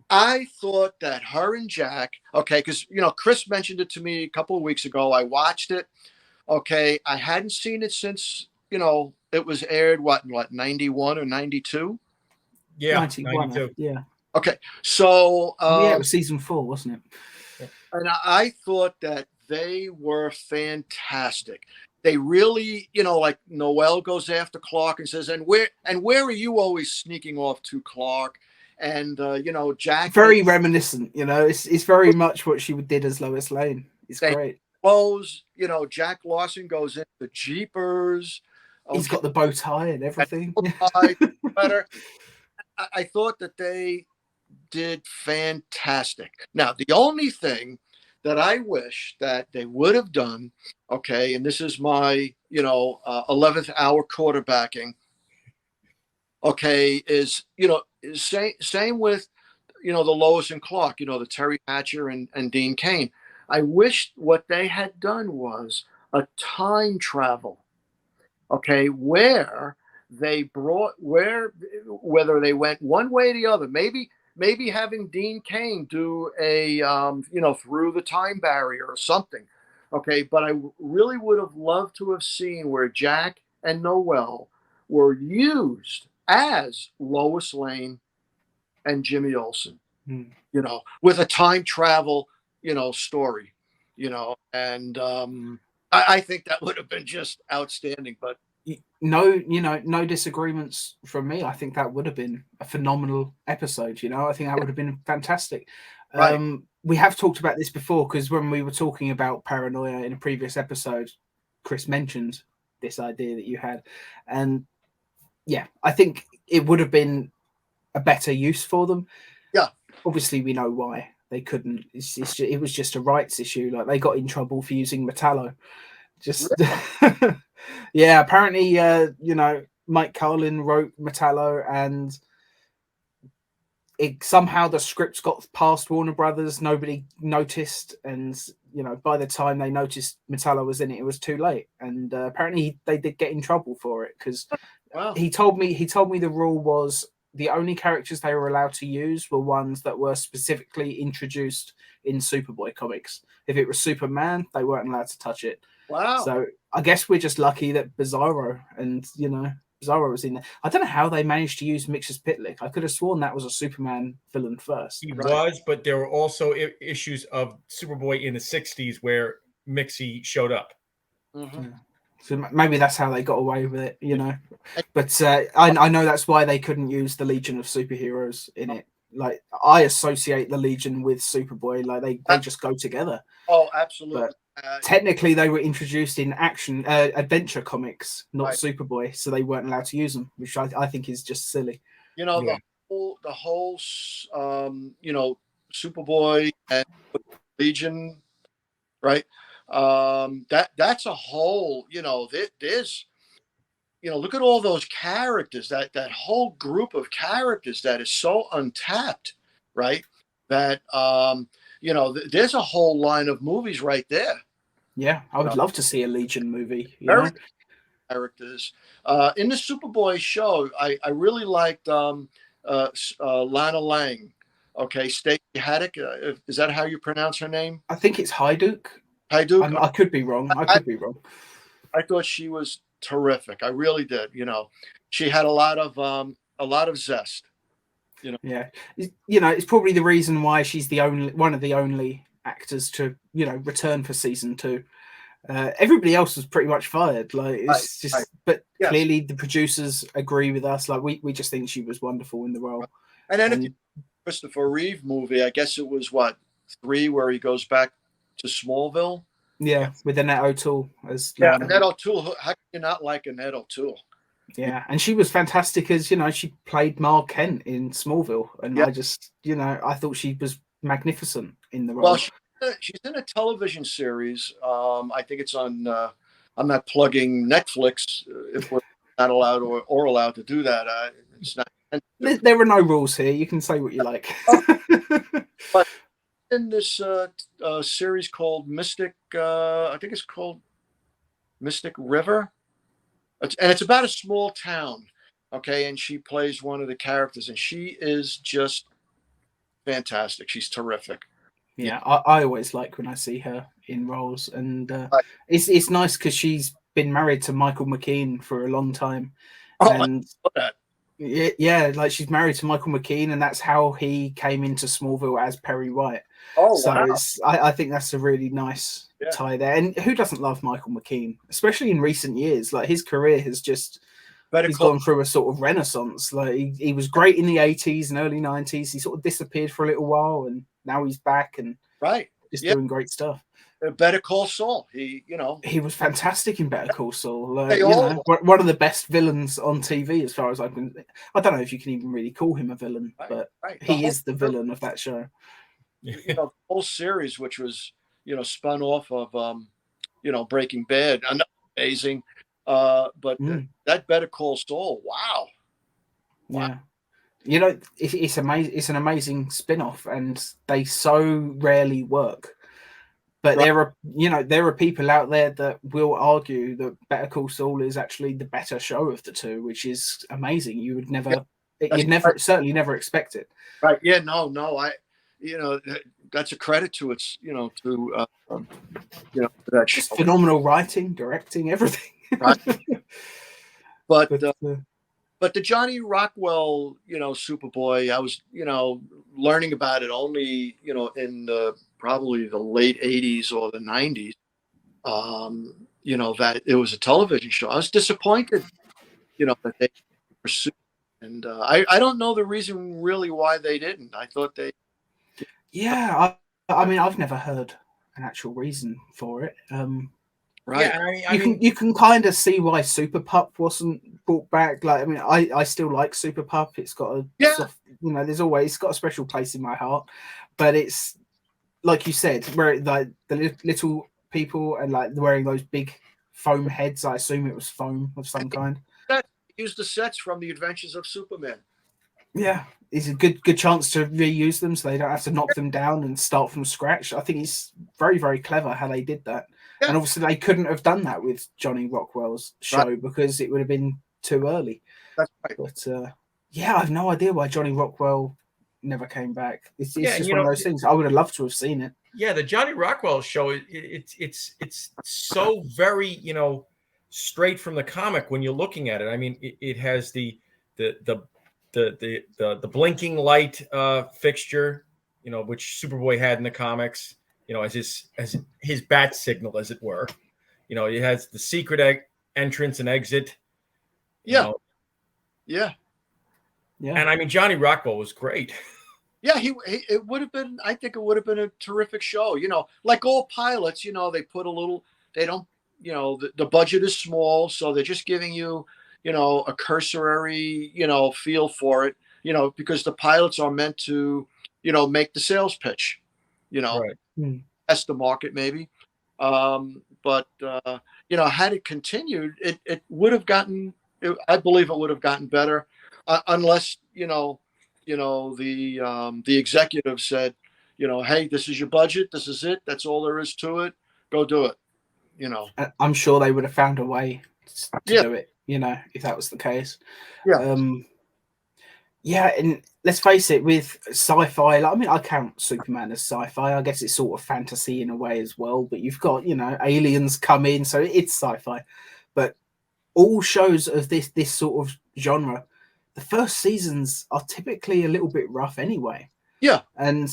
I thought that her and Jack, okay, because Chris mentioned it to me a couple of weeks ago. I watched it. Okay, I hadn't seen it since it was aired. What 91 or 92? Yeah, 91. 92. Yeah. Okay, so Yeah, it was season 4, wasn't it? and I thought that they were fantastic. They really, like Noel goes after Clark and says, "And where are you always sneaking off to, Clark?" And Jack Very reminiscent. It's very much what she did as Lois Lane. It's great. clothes. Jack Lawson goes into Jeepers. He's got the bow tie and everything. Better. I thought that they did fantastic. Now, the only thing that I wish that they would have done, okay, and this is my 11th hour quarterbacking, okay, is same with the Lois and Clark, the Terry Hatcher and Dean Cain. I wish what they had done was a time travel, okay, where they whether they went one way or the other, maybe having Dean Cain do a through the time barrier or something, okay. But I really would have loved to have seen where Jack and Noel were used as Lois Lane and Jimmy Olsen, with a time travel, story, and I think that would have been just outstanding. But no disagreements from me. I think that would have been a phenomenal episode. I think that would have been fantastic. Right. We have talked about this before, because when we were talking about Paranoia in a previous episode, Chris mentioned this idea that you had, and yeah, I think it would have been a better use for them. Yeah. Obviously, we know why they couldn't. It was just a rights issue. Like, they got in trouble for using Metallo. Just yeah. Apparently, Mike Carlin wrote Metallo, and somehow the scripts got past Warner Brothers. Nobody noticed, and by the time they noticed Metallo was in it, it was too late. And apparently, they did get in trouble for it, because he told me the rule was the only characters they were allowed to use were ones that were specifically introduced in Superboy comics. If it was Superman, they weren't allowed to touch it. Wow. So I guess we're just lucky that Bizarro Bizarro was in there. I don't know how they managed to use Mixus-Pitlick. I could have sworn that was a Superman villain first. He was, but there were also issues of Superboy in the 60s where Mixie showed up. Mm-hmm. Yeah. So maybe that's how they got away with it, But I know that's why they couldn't use the Legion of Superheroes in it. Like, I associate the Legion with Superboy. Like, they just go together. Oh, absolutely. But technically, they were introduced in adventure comics, not Superboy, so they weren't allowed to use them, which I think is just silly. The whole Superboy and Legion, right? That's a whole, there's, look at all those characters, that whole group of characters that is so untapped, right? That, there's a whole line of movies right there. Yeah, I would love to see a Legion movie. Characters. In the Superboy show, I really liked Lana Lang. Okay, Stacey Haddock. Is that how you pronounce her name? I think it's Hayduk. Hayduk. I could be wrong. I thought she was terrific. I really did. She had a lot of zest. Yeah. It's probably the reason why she's one of the only actors to, return for season 2. Everybody else was pretty much fired. Like it's just, but Yes. clearly the producers agree with us. Like we just think she was wonderful in the role. And then if you Christopher Reeve movie, I guess it was 3 where he goes back to Smallville. Yeah, with Annette O'Toole as Yeah, Lana. Annette O'Toole. How can you not like Annette O'Toole? Yeah, and she was fantastic as she played Ma Kent in Smallville, and I just I thought she was magnificent in the role. Well, she's in a television series. I think it's on. I'm not plugging Netflix if we're not allowed or allowed to do that. It's not. There are no rules here. You can say what you like. But in this series called Mystic, I think it's called Mystic River, and it's about a small town. Okay, and she plays one of the characters, and she is just fantastic. She's terrific. Yeah, I always like when I see her in roles, and it's nice because she's been married to Michael McKean for a long time, and yeah, like she's married to Michael McKean, and that's how he came into Smallville as Perry White. Oh, so wow. I think that's a really nice tie there. And who doesn't love Michael McKean, especially in recent years? Like his career has just gone through a sort of renaissance. Like he was great in the 80s and early 90s. He sort of disappeared for a little while, and now he's back and just doing great stuff. Better Call Saul. He was fantastic in Better Call Saul. One of the best villains on TV, as far as I can. I don't know if you can even really call him a villain, but he is the villain of that show. The whole series, which was spun off of Breaking Bad, amazing. But that Better Call Saul, wow. Yeah, it's amazing. It's an amazing spin-off, and they so rarely work. But there are people out there that will argue that Better Call Saul is actually the better show of the two, which is amazing. You would never, certainly never expect it. Right? Yeah. No. That's a credit to its, to that show. Just phenomenal writing, directing, everything. Right. But the Johnny Rockwell, Superboy, I was, learning about it only, in probably the late 80s or the 90s, that it was a television show. I was disappointed, that they pursued. And I don't know the reason really why they didn't. I thought they. Yeah, I mean, I've never heard an actual reason for it. Right. Yeah, you can kind of see why Super Pup wasn't brought back. Like, I mean, I still like Super Pup. It's got there's always got a special place in my heart. But it's like you said, where like the little people and like wearing those big foam heads. I assume it was foam of some kind. Use the sets from The Adventures of Superman. Yeah, it's a good chance to reuse them, so they don't have to knock them down and start from scratch. I think it's very, very clever how they did that. Yeah. And obviously they couldn't have done that with Johnny Rockwell's show because it would have been too early. That's right. But I have no idea why Johnny Rockwell never came back. It's just one of those things. I would have loved to have seen it. Yeah, the Johnny Rockwell show, it's so very, straight from the comic when you're looking at it. I mean, it has the blinking light fixture, which Superboy had in the comics, as his bat signal, as it were. It has the secret entrance and exit. Yeah. And I mean, Johnny Rockwell was great. Yeah, it would have been. I think it would have been a terrific show. Like all pilots, they put a little. They don't. The budget is small, so they're just giving you, a cursory, feel for it. Because the pilots are meant to, make the sales pitch. Test the market maybe. But had it continued, it would have gotten. I believe it would have gotten better, unless the executive said, hey, this is your budget, this is it, that's all there is to it, go do it. I'm sure they would have found a way to do it, if that was the case. And let's face it, with sci-fi, I count Superman as sci-fi. I guess it's sort of fantasy in a way as well, but you've got, aliens come in, so it's sci-fi. But all shows of this sort of genre, the first seasons are typically a little bit rough anyway. Yeah. And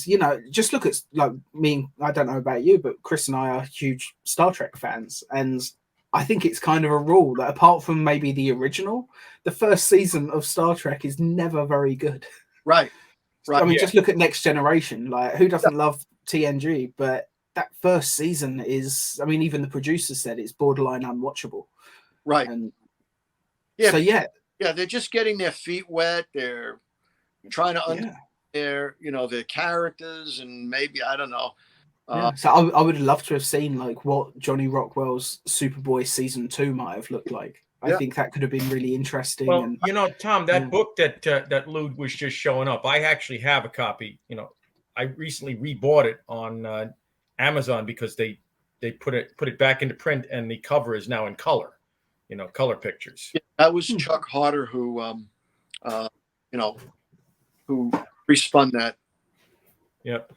just look at like me. I don't know about you, but Chris and I are huge Star Trek fans, and I think it's kind of a rule that apart from maybe the original, the first season of Star Trek is never very good. Right. I mean, Yeah. just look at Next Generation. Like, who doesn't love TNG? But that first season is, I mean, even the producers said it's borderline unwatchable. Right. And Yeah. so, yeah. Yeah. They're just getting their feet wet. They're trying to understand their characters, and maybe, I don't know. So I would love to have seen like what Johnny Rockwell's Superboy season 2 might have looked like. I think that could have been really interesting. Well, and Tom, that book that Lou was just showing up, I actually have a copy. I recently rebought it on Amazon because they put it back into print, and the cover is now in color. Color pictures. Yeah, that was Chuck Harder who who respun that. Yep.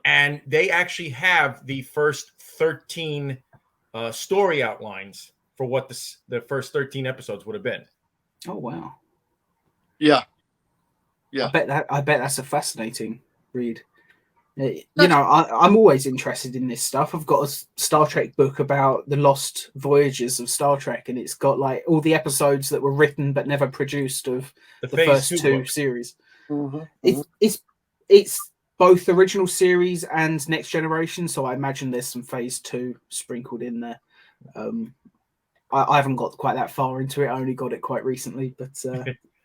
And they actually have the first 13 story outlines for what the first 13 episodes would have been. Oh wow! Yeah. I bet that's a fascinating read. I'm always interested in this stuff. I've got a Star Trek book about the lost voyages of Star Trek, and it's got like all the episodes that were written but never produced of the first two book. series. Mm-hmm. It's both original series and Next Generation, so I imagine there's some phase 2 sprinkled in there. I haven't got quite that far into it. I only got it quite recently, but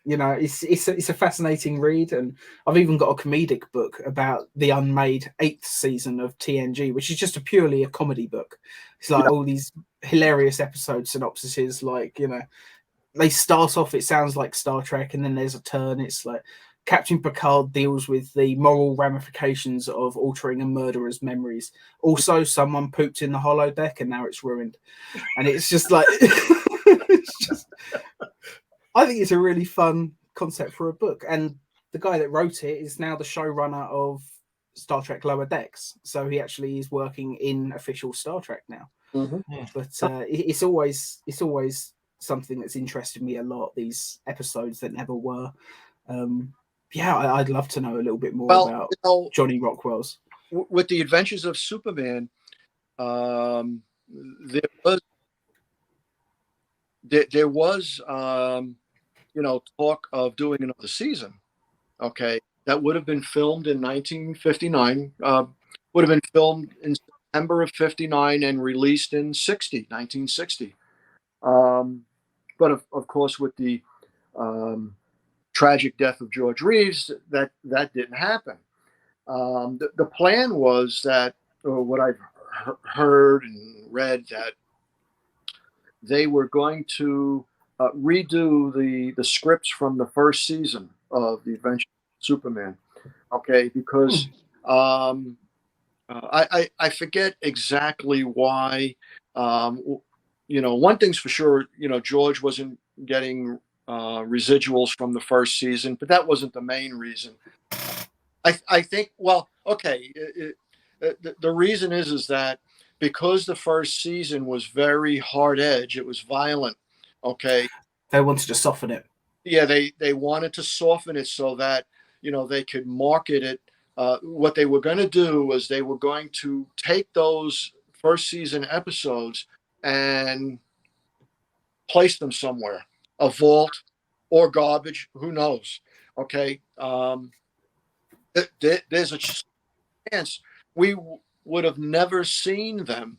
it's a fascinating read. And I've even got a comedic book about the unmade 8th season of TNG, which is just purely a comedy book. It's like all these hilarious episode synopsises, like, they start off, it sounds like Star Trek, and then there's a turn. It's like Captain Picard deals with the moral ramifications of altering a murderer's memories. Also, someone pooped in the holodeck and now it's ruined. And it's just like, I think it's a really fun concept for a book. And the guy that wrote it is now the showrunner of Star Trek Lower Decks. So he actually is working in official Star Trek now. Mm-hmm. But it's always something that's interested me a lot, these episodes that never were. I'd love to know a little bit more about Johnny Rockwell's. With the Adventures of Superman, there was talk of doing another season. Okay, that would have been filmed in 1959. Would have been filmed in September of 59 and released in 1960. But of course, with the tragic death of George Reeves, that didn't happen. The plan was that, or what I've heard and read, that they were going to redo the scripts from the first season of The Adventures of Superman. Okay, because I forget exactly why. One thing's for sure, George wasn't getting residuals from the first season, but that wasn't the main reason. I think, the reason is that because the first season was very hard edge, it was violent. Okay, they wanted to soften it. Yeah, they wanted to soften it so that they could market it. What they were going to do was they were going to take those first season episodes and place them somewhere, a vault or garbage, who knows? Okay, there's a chance we would have never seen them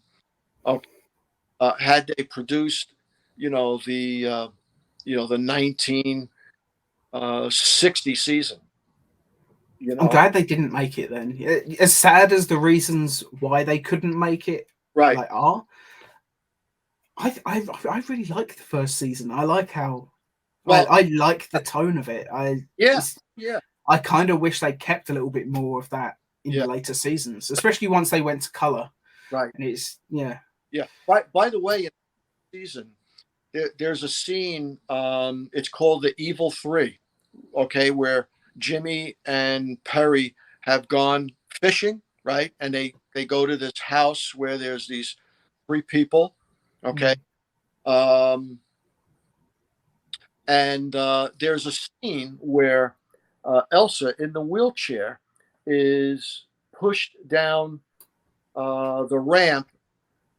had they produced, the 1960 season. I'm glad they didn't make it then. As sad as the reasons why they couldn't make it are, I really like the first season. I like how I like the tone of it. I kind of wish they kept a little bit more of that in the later seasons, especially once they went to color. Right. And it's By the way, in the season, there's a scene. It's called the Evil Three. Okay, where Jimmy and Perry have gone fishing, right? And they go to this house where there's these 3 people. Okay. And there's a scene where Elsa in the wheelchair is pushed down the ramp,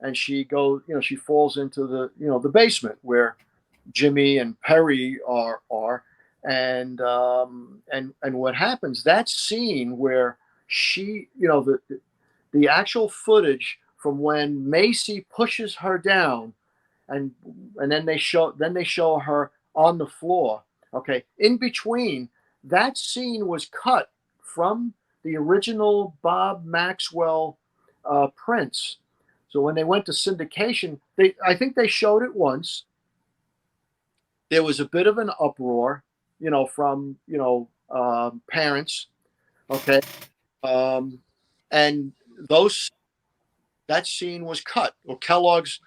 and she goes, she falls into the basement where Jimmy and Perry are, and what happens? That scene where she, the actual footage from when Macy pushes her down, and then they show her on the floor. Okay, in between, that scene was cut from the original Bob Maxwell prints. So when they went to syndication, I think they showed it once. There was a bit of an uproar, from parents. Okay, and that scene was cut. Or Kellogg's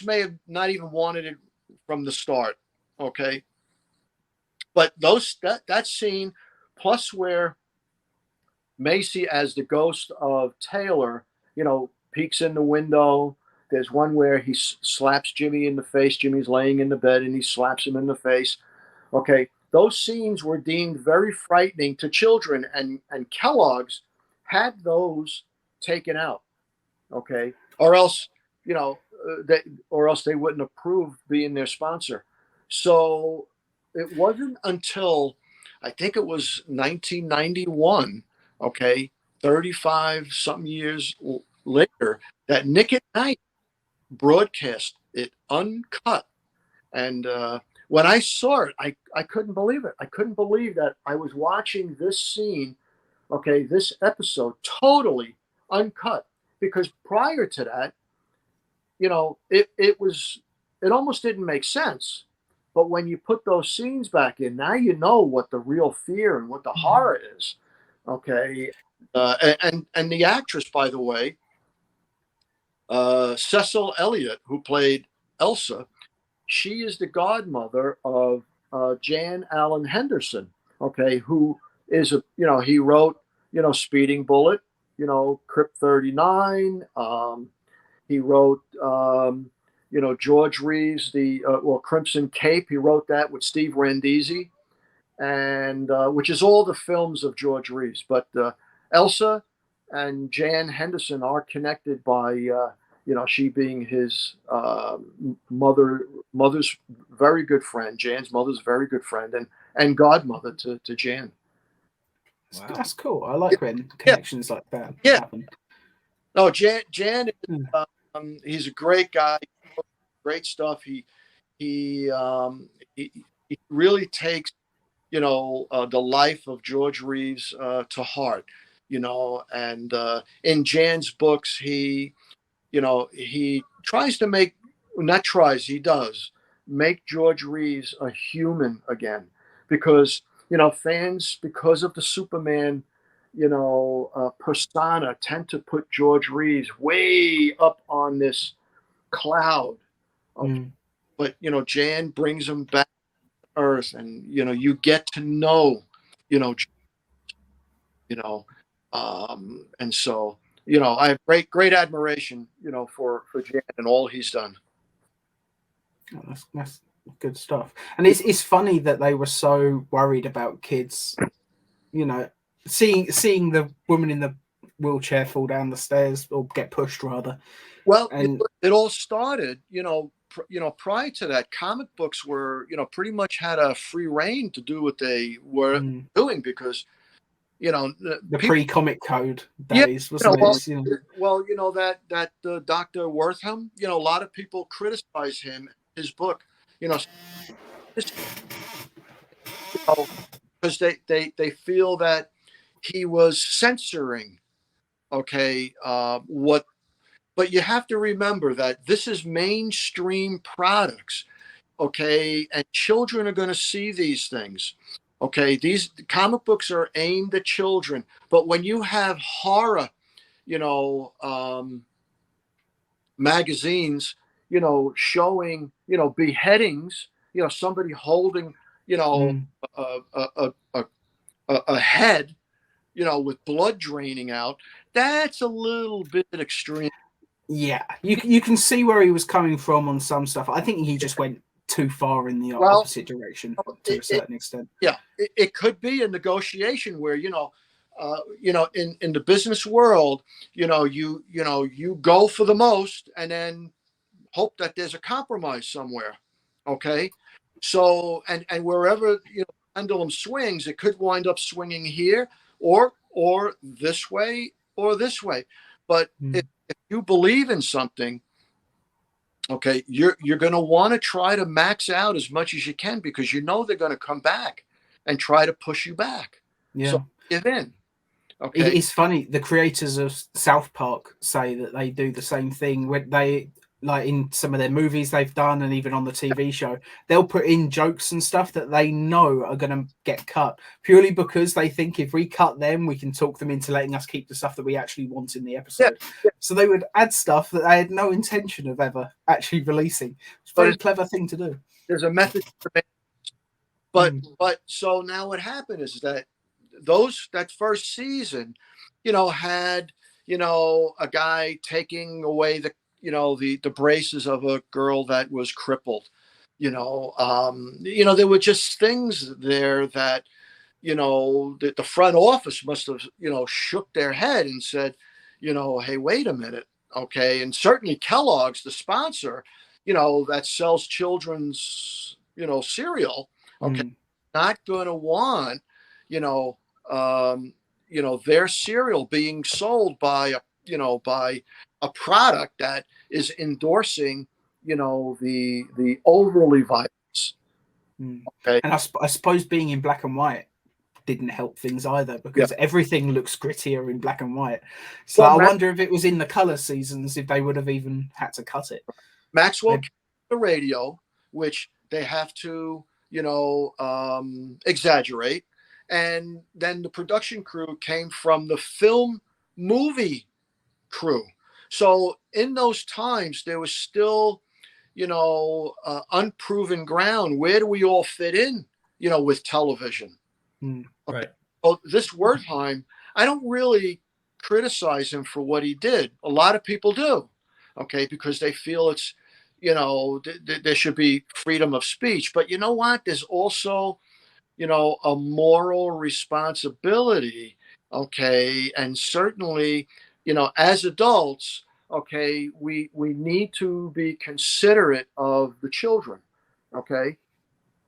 may have not even wanted it from the start. Okay, but that scene, plus where Macy as the ghost of Taylor, peeks in the window. There's one where he slaps Jimmy in the face. Jimmy's laying in the bed and he slaps him in the face. Okay, those scenes were deemed very frightening to children, and Kellogg's had those taken out. Okay, or else they wouldn't approve being their sponsor. So it wasn't until I think it was 1991. Okay, 35 something years later, that Nick at Night broadcast it uncut. And when I saw it, I couldn't believe it. I couldn't believe that I was watching this scene, okay, this episode totally uncut. Because prior to that, it almost didn't make sense. But when you put those scenes back in, now you know what the real fear and what the horror is. Okay, and the actress, by the way, Cecil Elliott, who played Elsa, she is the godmother of Jan Allen Henderson. Okay, who is he wrote Speeding Bullet, Crypt 39. He wrote George Reeves, the Crimson Cape. He wrote that with Steve Randisi, and which is all the films of George Reeves. But Elsa and Jan Henderson are connected by she being his mother's very good friend, Jan's mother's very good friend, and godmother to Jan. Wow. That's cool. I like when connections like that happen. No, Jan is, he's a great guy, great stuff. He really takes the life of George Reeves to heart, and in Jan's books, he tries to he does make George Reeves a human again, because fans, because of the Superman persona, tend to put George Reeves way up on this cloud. But Jan brings him back to earth, and you get to know and so I have great admiration for Jan and all he's done. Oh, that's good stuff. And it's funny that they were so worried about kids seeing the woman in the wheelchair fall down the stairs, or get pushed rather. Well, and it all started prior to that, comic books were pretty much had a free reign to do what they were doing, because the pre-comic code days, wasn't it? Well, that Dr. Wortham, a lot of people criticize him, his book, because they feel that he was censoring, but you have to remember that this is mainstream products, and children are going to see these things. Okay, these comic books are aimed at children, but when you have horror, magazines, showing, beheadings, somebody holding, a head, with blood draining out, that's a little bit extreme. Yeah, you can see where he was coming from on some stuff. I think he just went too far in the opposite direction to a certain extent. Yeah, it could be a negotiation where in the business world, you go for the most and then hope that there's a compromise somewhere. Okay. So, and wherever, pendulum swings, it could wind up swinging here or this way or this way. But if you believe in something, okay, you're going to want to try to max out as much as you can, because they're going to come back and try to push you back. Yeah. So give in. Okay. It's funny. The creators of South Park say that they do the same thing when they, like in some of their movies they've done, and even on the TV show, they'll put in jokes and stuff that they know are going to get cut, purely because they think if we cut them, we can talk them into letting us keep the stuff that we actually want in the episode. Yeah. So they would add stuff that they had no intention of ever actually releasing. It's a very clever thing to do. There's a method to make, but so now what happened is that that first season, had, a guy taking away the braces of a girl that was crippled. There were just things there that, the front office must have, shook their head and said, hey, wait a minute. Okay. And certainly Kellogg's, the sponsor, that sells children's, cereal. Okay. Not going to want, their cereal being sold by a product that is endorsing, the overly violence. Okay. And I suppose being in black and white didn't help things either, because everything looks grittier in black and white. So I wonder if it was in the color seasons, if they would have even had to cut it. Maxwell, the radio, which they have to, exaggerate. And then the production crew came from the film movie crew. So in those times, there was still, unproven ground. Where do we all fit in, with television? Right. Well, this Wertheim, I don't really criticize him for what he did. A lot of people do, okay, because they feel it's, there should be freedom of speech. But you know what? There's also, a moral responsibility, okay, and certainly, as adults, okay, we need to be considerate of the children, okay.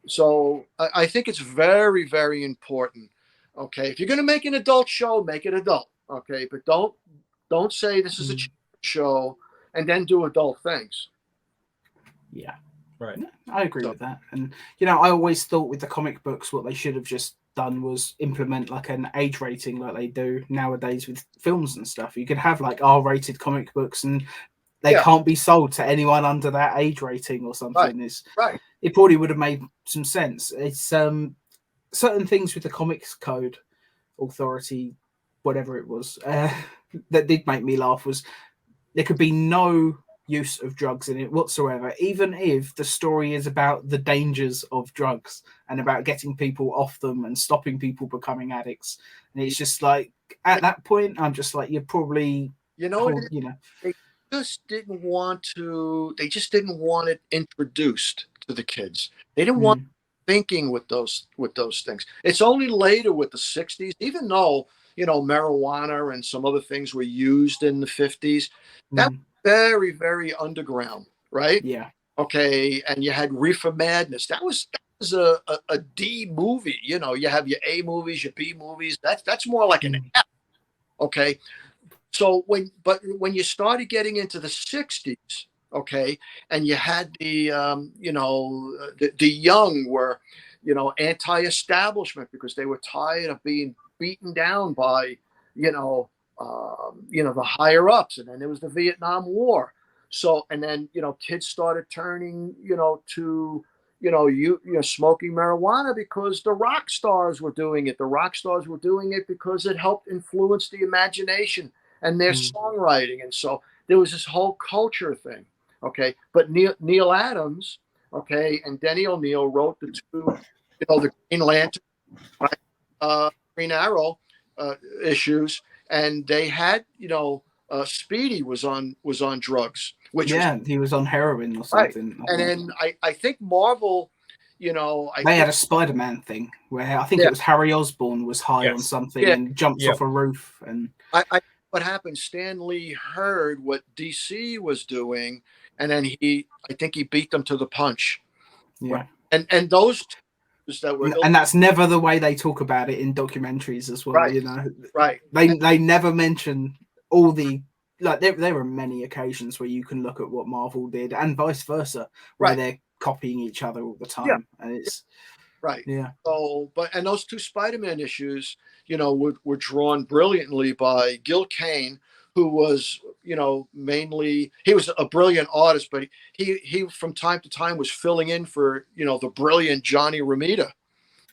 So I think it's very, very important, okay. If you're going to make an adult show, make it adult, okay, but don't say this is a show and then do adult things. Yeah. Right. I agree with that. And, I always thought with the comic books, what they should have just done was implement like an age rating like they do nowadays with films and stuff. You could have like R-rated comic books and they can't be sold to anyone under that age rating or something. Right. It probably would have made some sense. It's certain things with the Comics Code Authority, whatever it was, that did make me laugh was there could be no use of drugs in it whatsoever, even if the story is about the dangers of drugs and about getting people off them and stopping people becoming addicts. And it's just like, at that point, I'm just like, you're probably, they just didn't want it introduced to the kids. They didn't want thinking with those things. It's only later with the 60s, even though, marijuana and some other things were used in the 50s, that very, very underground, right? Yeah. Okay. And you had Reefer Madness. That was a D movie. You have your A movies, your B movies. That's more like an F. Okay. So when you started getting into the 60s, okay, and you had the young were, anti-establishment because they were tired of being beaten down by, the higher ups, and then there was the Vietnam War. So, and then, kids started turning, to, smoking marijuana because the rock stars were doing it. The rock stars were doing it because it helped influence the imagination and their songwriting. And so there was this whole culture thing. Okay. But Neil Adams, okay, and Denny O'Neil wrote the two, the Green Lantern, right? Green Arrow issues. And they had, Speedy was on drugs, which he was on heroin or something. Right. And then I think Marvel, you know, I They think had a Spider-Man thing where I think yeah, it was Harry Osborn was high on Yes. something yeah. and jumps Yeah. off a roof, and I what happened? Stan Lee heard what DC was doing, and then I think he beat them to the punch. yeah. And those two that were And that's never the way they talk about it in documentaries as well. right, You know, right, they never mention all the, like there are many occasions where you can look at what Marvel did and vice versa, where right, they're copying each other all the yeah, time, and it's right. yeah. So, and those two Spider-Man issues, you know, were drawn brilliantly by Gil Kane, who was, you know, mainly he was a brilliant artist, but he from time to time was filling in for, you know, the brilliant Johnny Romita.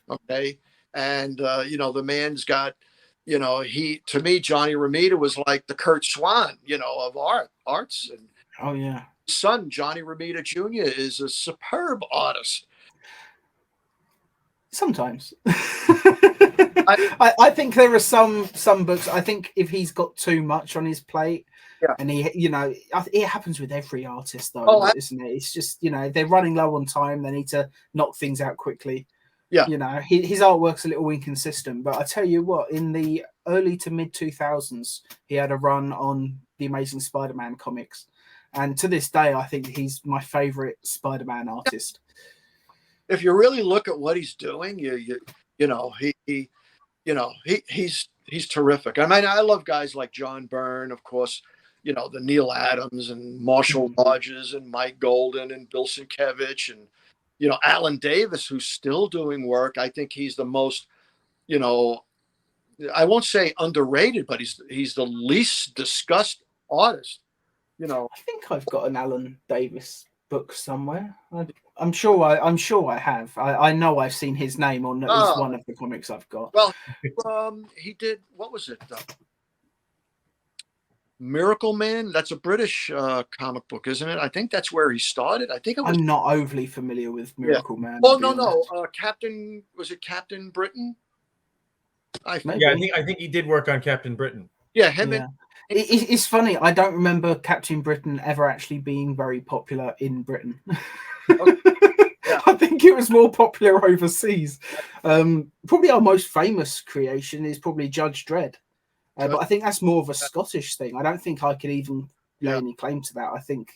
Okay, and you know, the man's got, you know, to me Johnny Romita was like the Kurt Swan, you know, of arts, and Oh yeah. his son Johnny Romita Jr. is a superb artist. Sometimes. I, I think there are some books. I think if he's got too much on his plate, yeah. and he, you know, it happens with every artist though, Oh, isn't it? It's just, you know, if they're running low on time, they need to knock things out quickly. yeah. You know, his artwork's a little inconsistent, but I tell you what, in the early to mid 2000s, he had a run on the Amazing Spider-Man comics, and to this day, I think he's my favorite Spider-Man artist. If you really look at what he's doing, you know, he's terrific. I mean, I love guys like John Byrne, of course, you know, the Neil Adams and Marshall Rogers and Mike Golden and Bill Sienkiewicz and, you know, Alan Davis, who's still doing work. I think he's the most, you know, I won't say underrated, but he's the least discussed artist, you know. I think I've got an Alan Davis book somewhere. I'm sure I have. I know I've seen his name on at least one of the comics I've got. Well, he did, what was it? Miracle Man. That's a British comic book, isn't it? I think that's where he started. I think it was. I'm not overly familiar with Miracle Man. Oh no. Captain, was it Captain Britain? Yeah, I think he did work on Captain Britain. Yeah, him yeah. It's funny. I don't remember Captain Britain ever actually being very popular in Britain. Okay. Yeah. I think it was more popular overseas. Probably our most famous creation is probably Judge Dredd, but I think that's more of a Scottish thing. I don't think I could even lay any claim to that. I think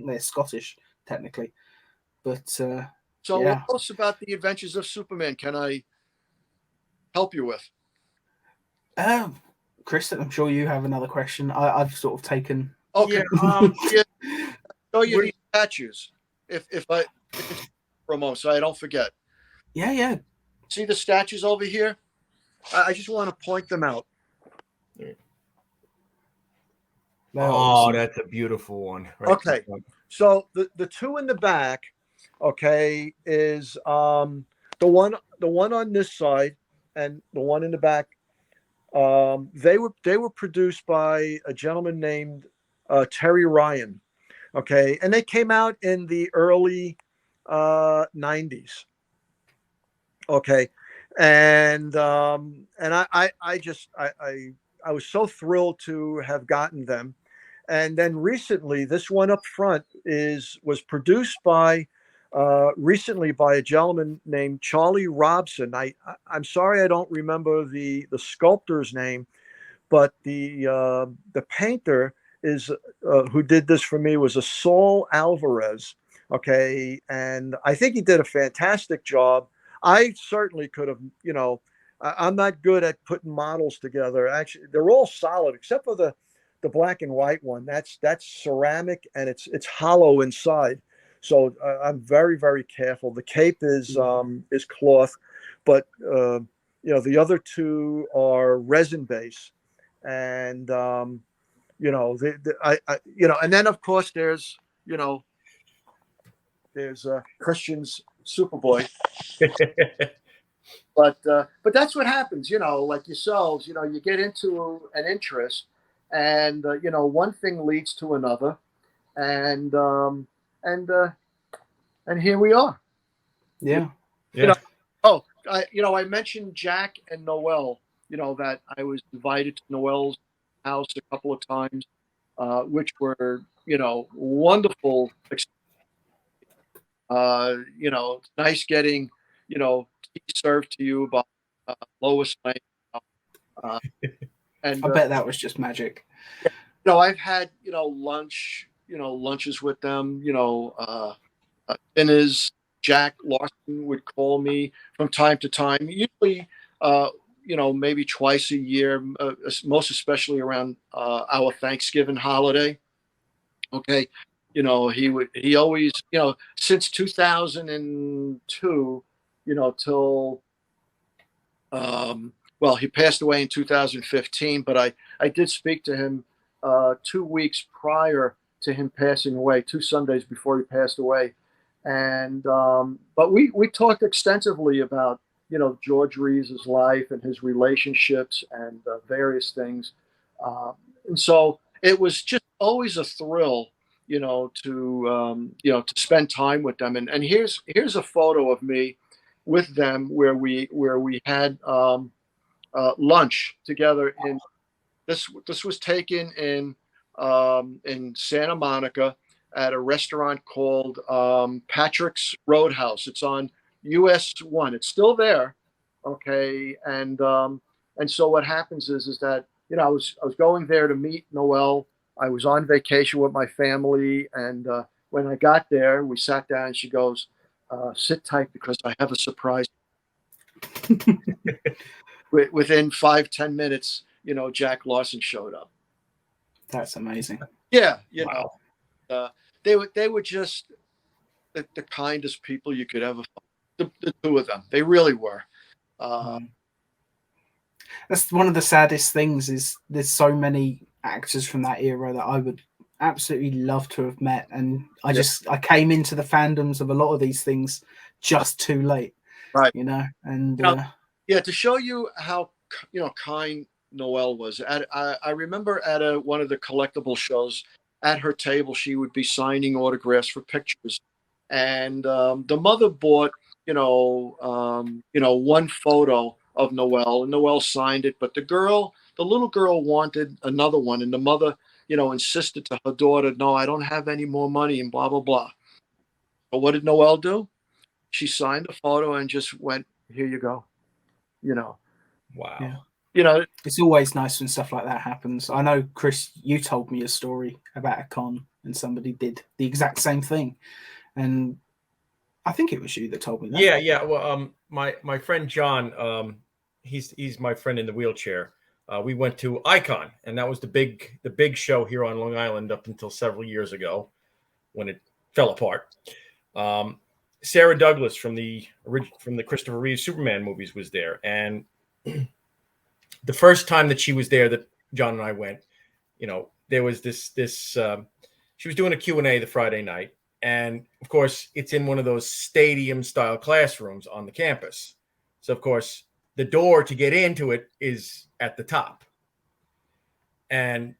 they're Scottish technically, but so what else about the Adventures of Superman can I help you with? Chris, I'm sure you have another question. I've sort of taken. Okay. Show you these statues. If for a moment, so I don't forget. Yeah. See the statues over here? I just want to point them out. Oh, that's a beautiful one. Right. Okay. So the two in the back, okay, is the one on this side and the one in the back. They were produced by a gentleman named Terry Ryan, okay, and they came out in the early 90s, okay, and I was so thrilled to have gotten them, and then recently this one up front was produced by recently by a gentleman named Charlie Robson. I'm sorry I don't remember the sculptor's name, but the painter is who did this for me was a Saul Alvarez. Okay, and I think he did a fantastic job. I certainly could have, you know, I'm not good at putting models together. Actually, they're all solid except for the black and white one. That's ceramic and it's hollow inside. So I'm very, very careful. The cape is cloth, but you know, the other two are resin base, and you know, you know, and then of course there's Christian's Superboy, but that's what happens, you know, like yourselves, you know, you get into an interest, and you know, one thing leads to another, and here we are. Yeah. You know, I mentioned Jack and Noel, you know, that I was invited to Noel's house a couple of times, which were, you know, wonderful. You know, it's nice getting, you know, tea served to you by Lois Lane. Uh, and I bet that was just magic. you know, I've had, you know, lunches with them. You know, dinners. Jack Larson would call me from time to time. Usually, uh, you know, maybe twice a year, most especially around our Thanksgiving holiday. Okay. You know, he always, you know, since 2002, you know, till, well, he passed away in 2015, but I did speak to him 2 weeks prior to him passing away, 2 Sundays before he passed away. And, but we talked extensively about, you know, George Reeves' life and his relationships and various things. Uh, and so it was just always a thrill, you know, to spend time with them. And here's a photo of me with them where we had lunch together. In this was taken in Santa Monica at a restaurant called Patrick's Roadhouse. It's on US 1. It's still there, okay. And so what happens is that, you know, I was going there to meet Noelle. I was on vacation with my family, and when I got there, we sat down. And she goes, "Sit tight because I have a surprise." Within 5-10 minutes, you know, Jack Larson showed up. That's amazing. Yeah, you Wow. know, they were just the kindest people you could ever find. The two of them, they really were. That's one of the saddest things is there's so many actors from that era that I would absolutely love to have met, and Yeah. I came into the fandoms of a lot of these things just too late, Right. you know. And You know, yeah, to show you how, you know, kind Noelle was. I remember at one of the collectible shows, at her table she would be signing autographs for pictures, and the mother bought, you know, one photo of Noelle, and Noelle signed it, but the little girl wanted another one, and the mother, you know, insisted to her daughter, "No, I don't have any more money," and blah blah blah. But what did Noelle do? She signed the photo and just went, "Here you go." You know, Wow. yeah, you know, it's always nice when stuff like that happens. I know, Chris, you told me a story about a con and somebody did the exact same thing, and I think it was you that told me that. Yeah, yeah. Well, my friend John, he's my friend in the wheelchair. We went to Icon, and that was the big show here on Long Island up until several years ago, when it fell apart. Sarah Douglas from the Christopher Reeve Superman movies was there, and the first time that she was there, that John and I went, you know, there was this she was doing a Q&A the Friday night, and of course it's in one of those stadium style classrooms on the campus, so of course the door to get into it is at the top, and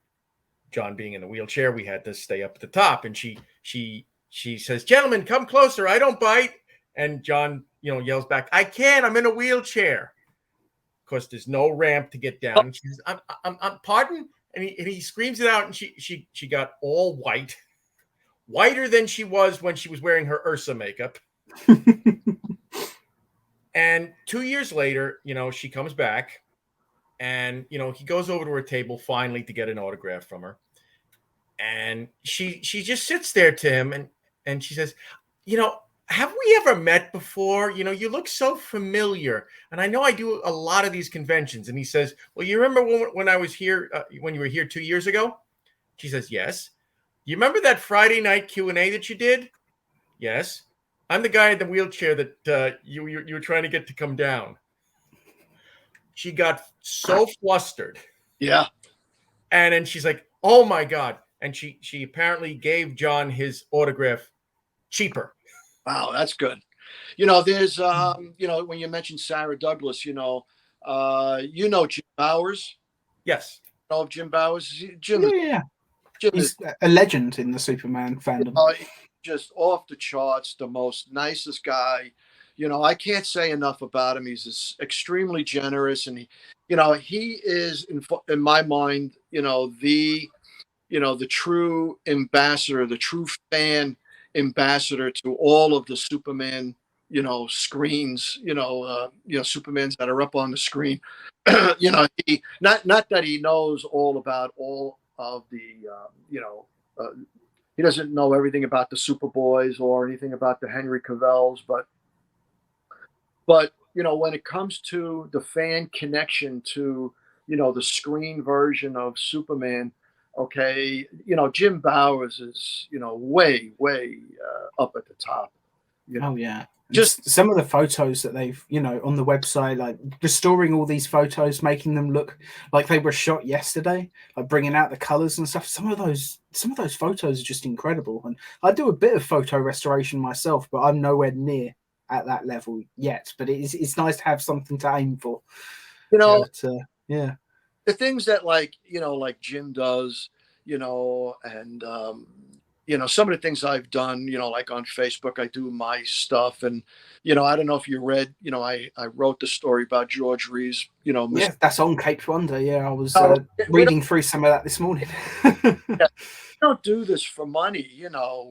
John being in the wheelchair, we had to stay up at the top, and she says, "Gentlemen, come closer, I don't bite." And John, you know, yells back, "I can't, I'm in a wheelchair." Of course, there's no ramp to get down. And she says, I'm pardon? And he screams it out, and she got all white, whiter than she was when she was wearing her Ursa makeup. And 2 years later, you know, she comes back, and, you know, he goes over to her table finally to get an autograph from her. And she just sits there to him, and she says, "You know, have we ever met before? You know, you look so familiar. And I know I do a lot of these conventions." And he says, "Well, you remember when I was here, when you were here 2 years ago?" She says, "Yes." "You remember that Friday night Q&A that you did?" "Yes." "I'm the guy in the wheelchair that you were trying to get to come down." She got so flustered. yeah. And then she's like, "Oh my God." And she apparently gave John his autograph cheaper. Wow, that's good. You know, there's you know, when you mentioned Sarah Douglas, you know Jim Bowers. Yes. You know of Jim Bowers? Yeah. Jim is, He's a legend in the Superman fandom. just off the charts, the most nicest guy. You know, I can't say enough about him. He's extremely generous, and he is in my mind, the true ambassador, the true fan, ambassador to all of the Superman, screens, Supermans that are up on the screen. He not that he knows all about all of the, he doesn't know everything about the Superboys or anything about the Henry Cavills, but when it comes to the fan connection to, the screen version of Superman, okay, Jim Bowers is, way, way up at the top. Oh yeah. Just some of the photos that they've, on the website, like restoring all these photos, making them look like they were shot yesterday, like bringing out the colors and stuff. Some of those photos are just incredible. And I do a bit of photo restoration myself, but I'm nowhere near at that level yet. But it's nice to have something to aim for. Yeah. The things that like Jim does, and some of the things I've done, like on Facebook, I do my stuff. And, I don't know if you read, I wrote the story about George Reeves, Yeah, that's on Cape Wonder. Yeah, I was reading through some of that this morning. Yeah, we don't do this for money,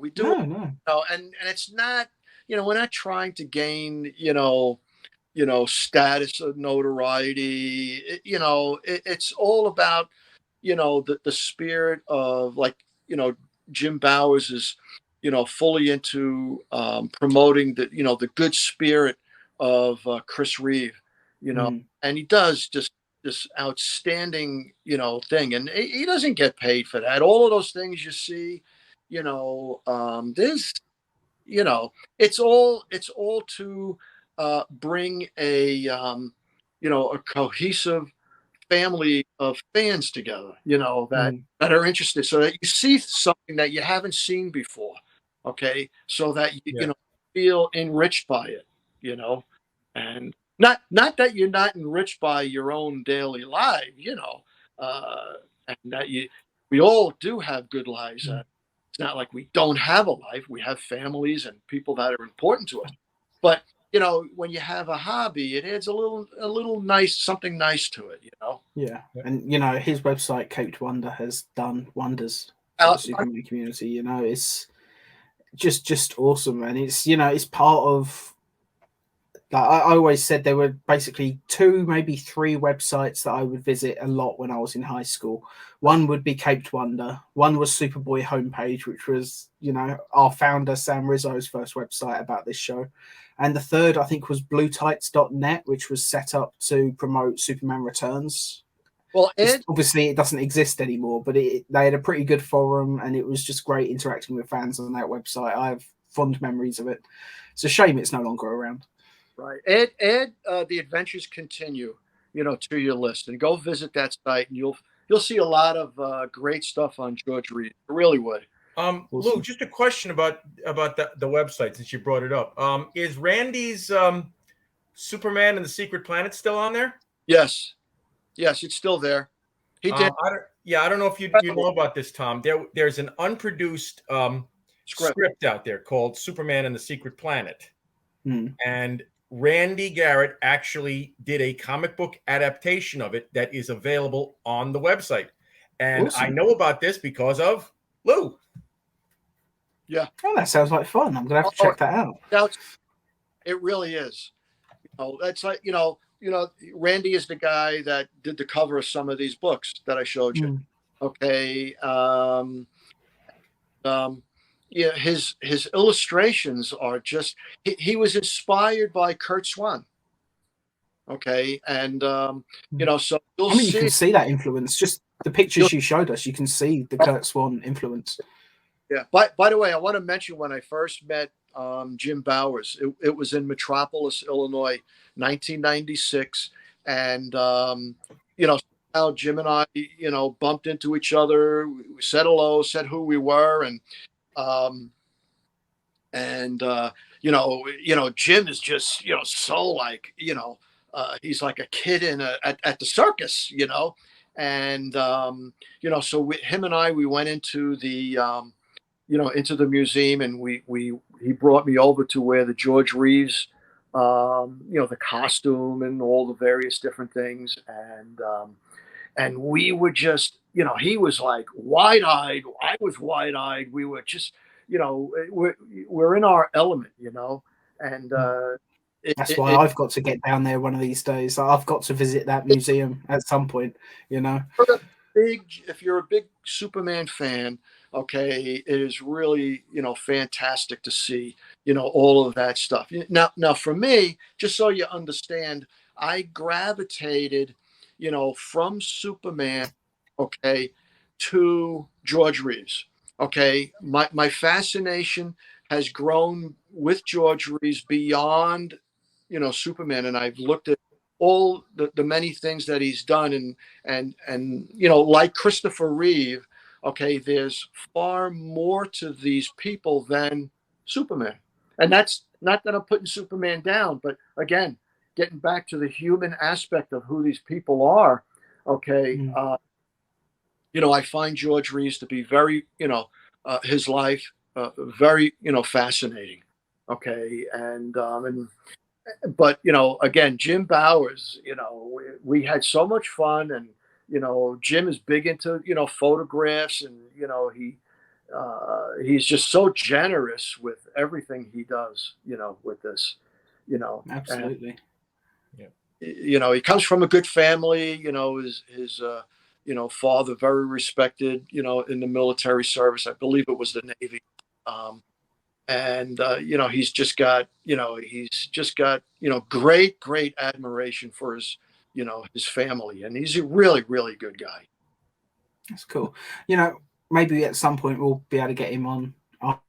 we do no. And it's not, we're not trying to gain, status of notoriety. It's all about, the spirit of, like, Jim Bowers is, fully into promoting the good spirit of Chris Reeve, and he does just this outstanding, thing, and he doesn't get paid for that. All of those things you see, there's, it's all to bring a, a cohesive family of fans together, that are interested, so that you see something that you haven't seen before. Okay. So that you feel enriched by it, and not that you're not enriched by your own daily life, and that we all do have good lives. It's not like we don't have a life. We have families and people that are important to us. But when you have a hobby, it adds a little nice, something nice to it. Yeah, and his website Cape Wonder has done wonders for the Superman community. It's just awesome, and it's part of. Like I always said, there were basically 2, maybe 3 websites that I would visit a lot when I was in high school. One would be Cape Wonder. One was Superboy homepage, which was, our founder Sam Rizzo's first website about this show. And the third, I think, was bluetights.net, which was set up to promote Superman Returns. Well, obviously it doesn't exist anymore, but they had a pretty good forum, and it was just great interacting with fans on that website. I have fond memories of it. It's a shame it's no longer around. Right. Add the adventures continue, to your list, and go visit that site, and you'll see a lot of great stuff on George Reeves. It really would. Lou, just a question about the website, since you brought it up. Is Randy's Superman and the Secret Planet still on there? Yes, it's still there. He did. I don't know if you know about this, Tom. There's an unproduced script out there called Superman and the Secret Planet, and Randy Garrett actually did a comic book adaptation of it that is available on the website. And awesome. I know about this because of Lou. Yeah. Oh, that sounds like fun. I'm going to have to check that out. It really is. That's like, Randy is the guy that did the cover of some of these books that I showed you. Okay. Yeah, his illustrations are just. He was inspired by Kurt Swan. Okay, and so you'll you can see that influence. Just the pictures you showed us, you can see the Kurt Swan influence. Yeah. By the way, I want to mention when I first met Jim Bowers. It was in Metropolis, Illinois, 1996, and how Jim and I, bumped into each other. We said hello, said who we were, and Jim is just, so like, he's like a kid at the circus, and, so him and I, we went into the, into the museum, and he brought me over to where the George Reeves, the costume and all the various different things. And we were just, he was like wide-eyed. I was wide-eyed. We were just, we're in our element, and That's why I've got to get down there one of these days. I've got to visit that museum at some point, if you're a big Superman fan, okay, it is really, fantastic to see, all of that stuff. Now for me, just so you understand, I gravitated, from Superman, okay, to George Reeves. Okay. My fascination has grown with George Reeves beyond, Superman. And I've looked at all the many things that he's done, and like Christopher Reeve, okay, there's far more to these people than Superman. And that's not that I'm putting Superman down, but again, getting back to the human aspect of who these people are, okay. I find George Reeves to be very, his life, very, fascinating. Okay. But again, Jim Bowers, we had so much fun, and Jim is big into photographs, and he's just so generous with everything he does, with this, absolutely. And, he comes from a good family. His father very respected, in the military service. I believe it was the Navy. And he's just got great admiration for his family, and he's a really, really good guy. That's cool. Maybe at some point we'll be able to get him on our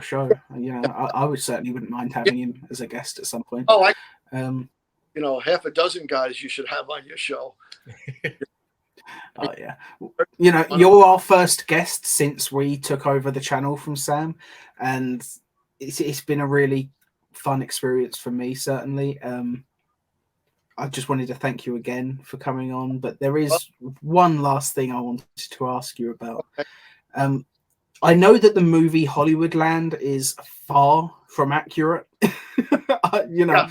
show. I would certainly wouldn't mind having him as a guest at some point. Oh, half a dozen guys you should have on your show. Oh yeah, you're our first guest since we took over the channel from Sam, and it's been a really fun experience for me, certainly. I just wanted to thank you again for coming on, but there is one last thing I wanted to ask you about. Okay. I know that the movie Hollywoodland is far from accurate, Yeah.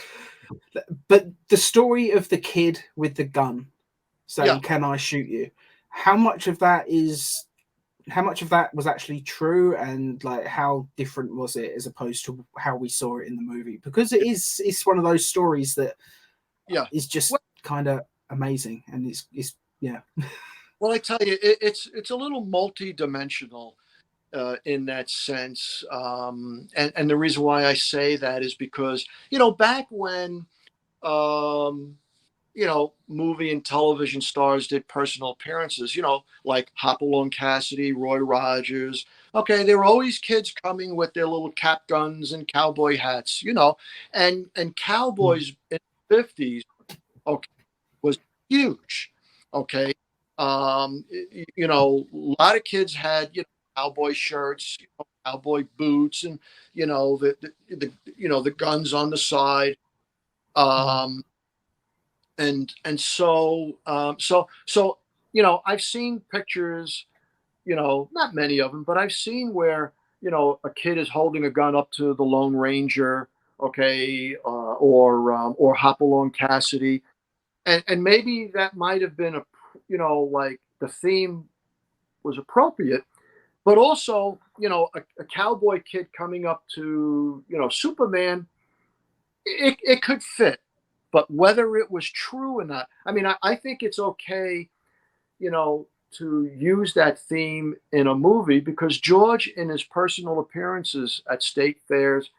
But the story of the kid with the gun saying, Yeah. "Can I shoot you?" How much of that was actually true, and like how different was it as opposed to how we saw it in the movie? Because it's one of those stories that is just kind of amazing, and it's Well, I tell you, it's a little multi-dimensional in that sense, and the reason why I say that is because back when movie and television stars did personal appearances, like Hopalong Cassidy, Roy Rogers. Okay, there were always kids coming with their little cap guns and cowboy hats, and cowboys in the 50s, okay, was huge. Okay. A lot of kids had, cowboy shirts, cowboy boots, and, the guns on the side. So I've seen pictures, not many of them, but I've seen where, a kid is holding a gun up to the Lone Ranger, okay, or Hopalong Cassidy. And maybe that might have been like the theme was appropriate, but also, a cowboy kid coming up to, Superman, it could fit. But whether it was true or not, I mean, I think it's okay, to use that theme in a movie, because George, in his personal appearances at state fairs,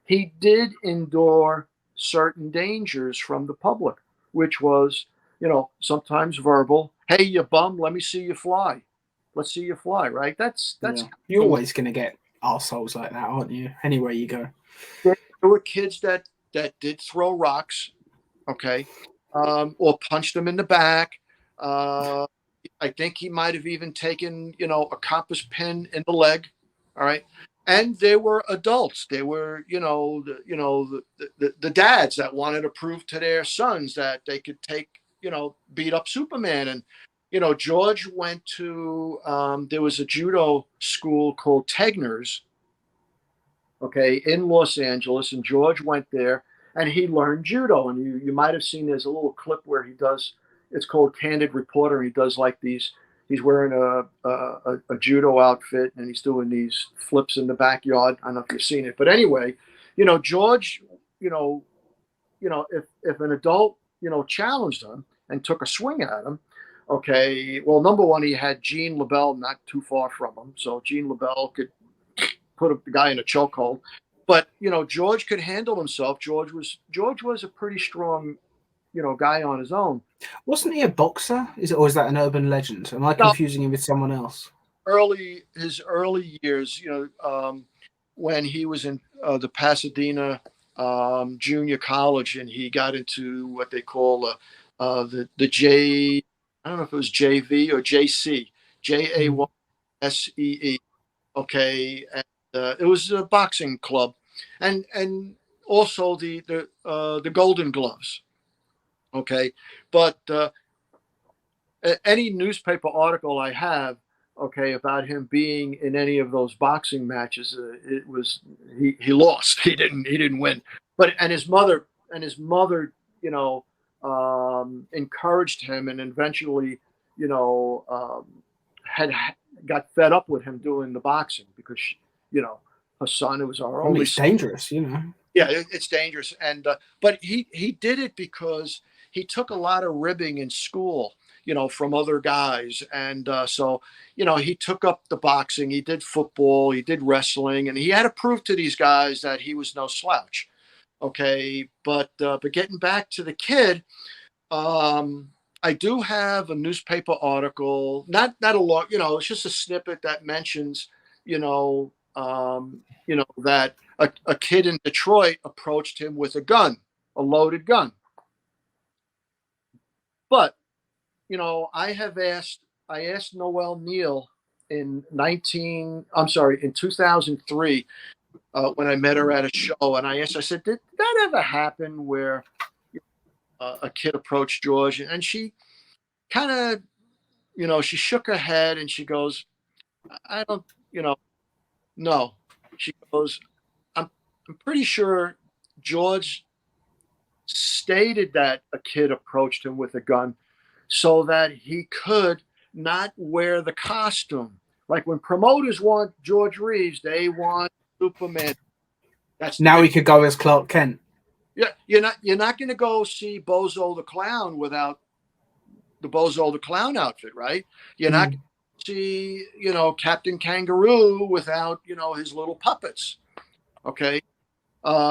he did endure certain dangers from the public, which was, sometimes verbal. Hey, you bum, let me see you fly. Let's see you fly, right? That's You're always going to get assholes like that, aren't you? Anywhere you go. There were kids that did throw rocks, okay, or punched them in the back. I think he might have even taken, a compass pin in the leg. All right. And they were adults. They were, the dads that wanted to prove to their sons that they could beat up Superman. And, George went to, there was a judo school called Tegner's, okay, in Los Angeles. And George went there and he learned judo. And you might have seen, there's a little clip where he does, it's called Candid Reporter. He does like these, he's wearing a judo outfit, and he's doing these flips in the backyard. I don't know if you've seen it, but anyway, George, if an adult, challenged him and took a swing at him, okay, well, number one, he had Gene LaBelle not too far from him, so Gene LaBelle could put the guy in a chokehold. But George could handle himself. George was a pretty strong, guy on his own. Wasn't he a boxer? Or is that an urban legend? Am I confusing him with someone else? His early years, when he was in the Pasadena junior college, and he got into what they call the J. I don't know if it was JV or JC, JAYSEE. Okay, and it was a boxing club, and also the Golden Gloves. Okay, but any newspaper article I have, okay, about him being in any of those boxing matches, it was he lost. He didn't win. But his mother encouraged him, and eventually had got fed up with him doing the boxing, because her son, it was our only It's dangerous, Yeah, it's dangerous, and but he did it because he took a lot of ribbing in school, from other guys, and so he took up the boxing. He did football, he did wrestling, and he had to prove to these guys that he was no slouch. Okay, but getting back to the kid, I do have a newspaper article, not a lot, it's just a snippet that mentions, that a kid in Detroit approached him with a gun, a loaded gun. But, I asked Noel Neal in 2003, when I met her at a show, and I said, did that ever happen where a kid approached George? And she kind of, she shook her head and she goes, I don't, no. She goes, I'm pretty sure George stated that a kid approached him with a gun so that he could not wear the costume. Like when promoters want George Reeves, they want Superman. Now he could go as Clark Kent. Yeah, you're not going to go see Bozo the Clown without the Bozo the Clown outfit, right? You're not going to see, Captain Kangaroo without, his little puppets. Okay,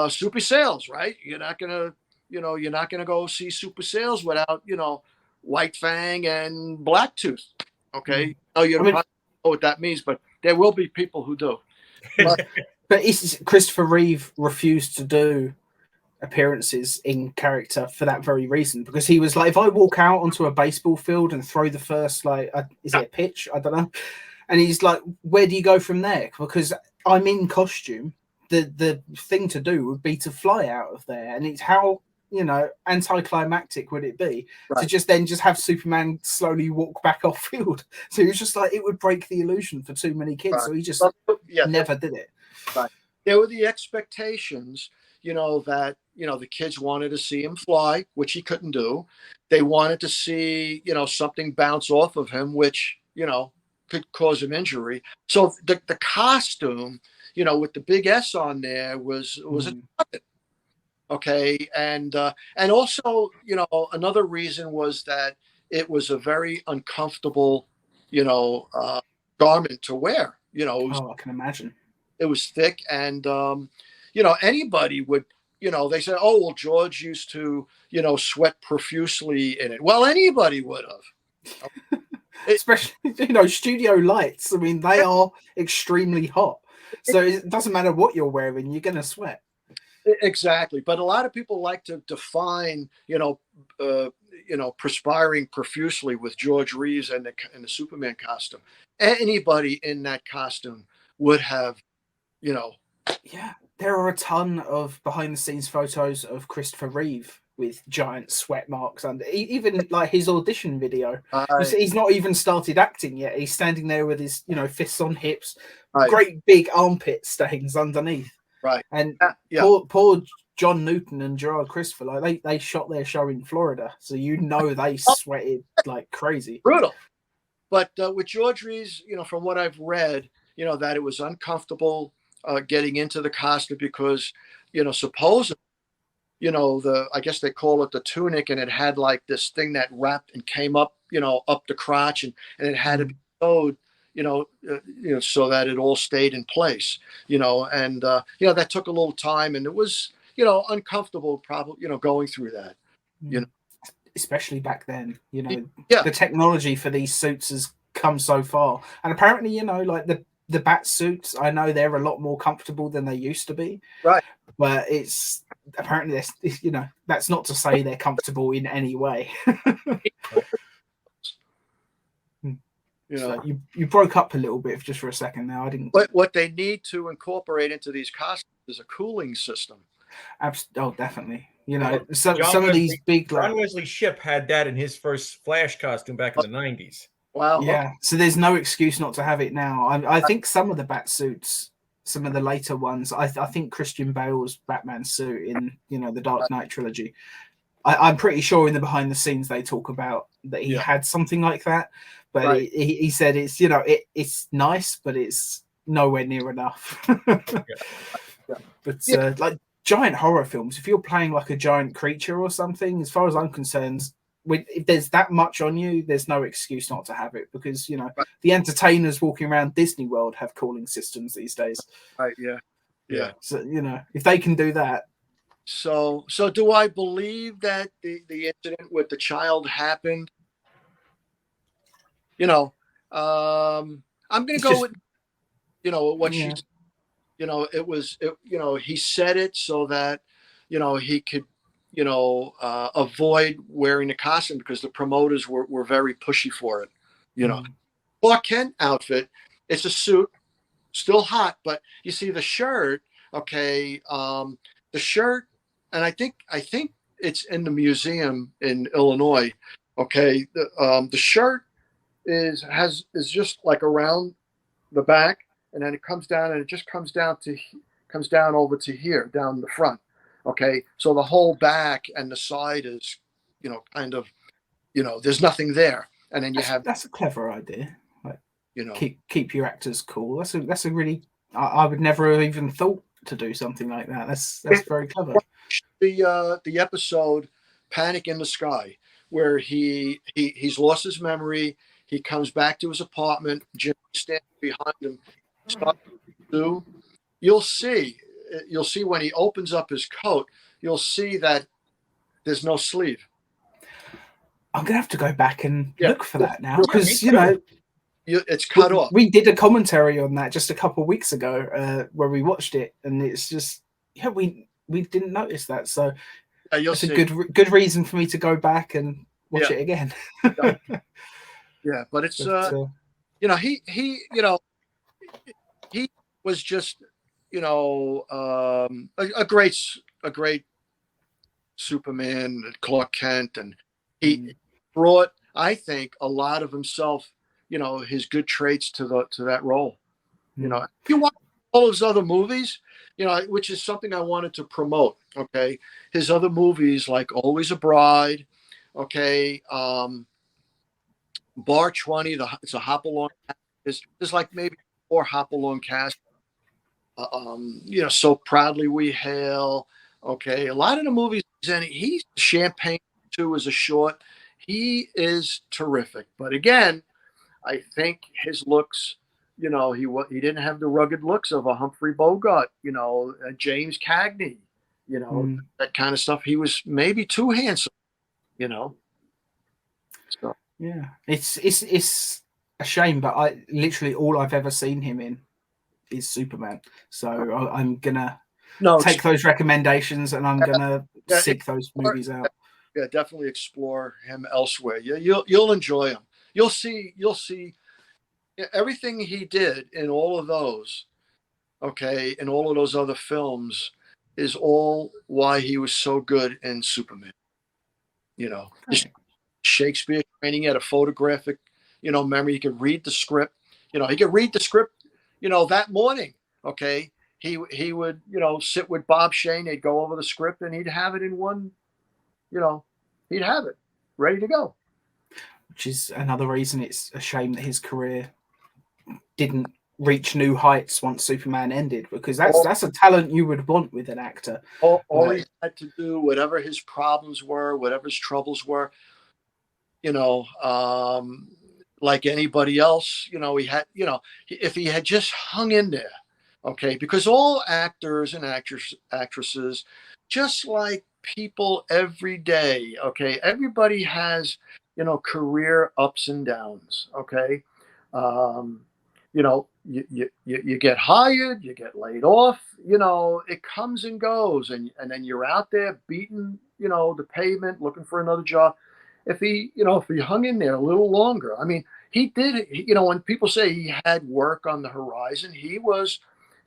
Super Sales, right? You're not gonna go see Super Sales without, White Fang and Blacktooth. Okay, you don't know what that means, but there will be people who do. But Christopher Reeve refused to do appearances in character for that very reason, because he was like, if I walk out onto a baseball field and throw the first, is it a pitch? I don't know. And he's like, where do you go from there? Because I'm in costume. The thing to do would be to fly out of there. And it's how, anticlimactic would it be to just have Superman slowly walk back off field? So he was just like, it would break the illusion for too many kids. So he just never did it. Right. There were the expectations, that, the kids wanted to see him fly, which he couldn't do. They wanted to see, something bounce off of him, which, could cause him injury. So the costume, with the big S on there was a puppet. Okay. And also, another reason was that it was a very uncomfortable, garment to wear. I can imagine. It was thick, and anybody would, they said, oh, well, George used to, sweat profusely in it. Well, anybody would have. Especially, studio lights. I mean, they are extremely hot. So it doesn't matter what you're wearing, you're going to sweat. Exactly. But a lot of people like to define, perspiring profusely with George Reeves and the Superman costume. Anybody in that costume would have, Yeah, there are a ton of behind the scenes photos of Christopher Reeve with giant sweat marks under, even like his audition video. He's not even started acting yet. He's standing there with his, fists on hips, great big armpit stains underneath. Right. And poor John Newton and Gerard Christopher, they shot their show in Florida, so they sweated like crazy. Brutal. But with George Reeves, from what I've read, that it was uncomfortable getting into the costume because, supposedly, I guess they call it the tunic, and it had like this thing that wrapped and came up, up the crotch, and it had to be sewed, so that it all stayed in place, and that took a little time, and it was, uncomfortable, probably, going through that, especially back then. Yeah. The technology for these suits has come so far, and apparently, like the bat suits, I know they're a lot more comfortable than they used to be. Right. But it's apparently, that's not to say they're comfortable in any way. So you broke up a little bit just for a second now. I didn't. But what they need to incorporate into these costumes is a cooling system. Oh, definitely. Some of these big. John Wesley Shipp had that in his first Flash costume back in the 90s. Wow. Yeah. Okay. So there's no excuse not to have it now. I think some of the bat suits, some of the later ones, I think Christian Bale's Batman suit in the Dark Knight trilogy, I'm pretty sure in the behind the scenes they talk about that he had something like that, but he said it's it's nice, but it's nowhere near enough. But like giant horror films, if you're playing like a giant creature or something, as far as I'm concerned, if there's that much on you, there's no excuse not to have it, because the entertainers walking around Disney World have cooling systems these days. Right. Yeah. So if they can do that. So do I believe that the incident with the child happened? I'm going to go with what she. It was. He said it so that he could avoid wearing the costume, because the promoters were very pushy for it. Clark Kent outfit, it's a suit, still hot, but you see the shirt. Okay, the shirt, and I think it's in the museum in Illinois. Okay, the shirt is just like around the back, and then it comes down, and it just comes down over to here, down the front. Okay, so the whole back and the side is, kind of, there's nothing there, and then that's a clever idea. Like, keep your actors cool. That's a really, I would never have even thought to do something like that. That's very clever. The episode Panic in the Sky, where he's lost his memory. He comes back to his apartment. Jim standing behind him. You'll see when he opens up his coat, you'll see that there's no sleeve. I'm gonna have to go back and look for that now, because it's cut off. We did a commentary on that just a couple of weeks ago, where we watched it, and it's just we didn't notice that. So it's a good reason for me to go back and watch it again. Yeah, but it's he was just a great Superman, Clark Kent, and he brought, I think, a lot of himself, his good traits to that role. If you watch all his other movies, which is something I wanted to promote. Okay, his other movies like Always a Bride, okay, Bar 20, it's a Hopalong. There's like maybe 4 Hopalong cast. So Proudly We Hail. Okay, a lot of the movies, and he's Champagne 2 is a short. He is terrific, but again, I think his looks, he didn't have the rugged looks of a Humphrey Bogart, a James Cagney, that kind of stuff. He was maybe too handsome, So. Yeah, it's a shame, but I literally all I've ever seen him in is Superman. So I'm gonna take those recommendations, and I'm gonna seek those movies out. Yeah, definitely explore him elsewhere. Yeah, you'll enjoy him. You'll see everything he did in all of those. Okay, in all of those other films is all why he was so good in Superman. Shakespeare training, at a photographic, memory. He could read the script. He could read the script, that morning. Okay. He would, sit with Bob Shane. They'd go over the script, and he'd have it in one, he'd have it ready to go. which is another reason it's a shame that his career didn't reach new heights once Superman ended, because that's a talent you would want with an actor. All he had to do, whatever his problems were, whatever his troubles were, you know, like anybody else, you know, he had, you know, if he had just hung in there, okay, because all actors and actresses, just like people every day, okay, everybody has, you know, career ups and downs, okay. Um, you know, you get hired, you get laid off, you know, it comes and goes, and then you're out there beating, you know, the pavement, looking for another job. If he, you know, if he hung in there a little longer, I mean, he did, you know, when people say he had work on the horizon, he was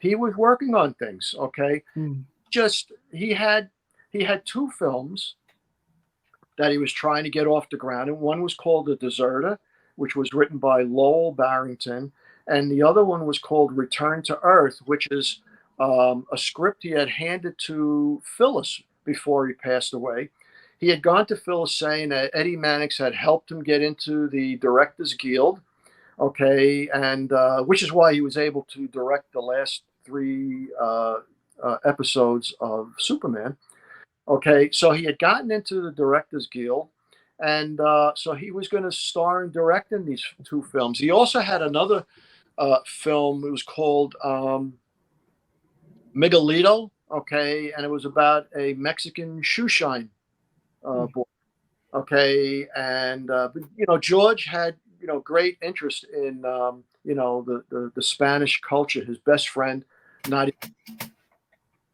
working on things, okay. Just he had two films that he was trying to get off the ground, and one was called The Deserter, which was written by Lowell Barrington, and the other one was called Return to Earth, which is a script he had handed to Phyllis before he passed away. He had gone to Phyllis saying that Eddie Mannix had helped him get into the Directors Guild, okay, and which is why he was able to direct the last three episodes of Superman. Okay, so he had gotten into the Directors Guild, and so he was going to star and direct in these two films. He also had another film. It was called Miguelito, okay, and it was about a Mexican shoe shine boy, okay, and you know, George had, you know, great interest in you know, the Spanish culture. His best friend, not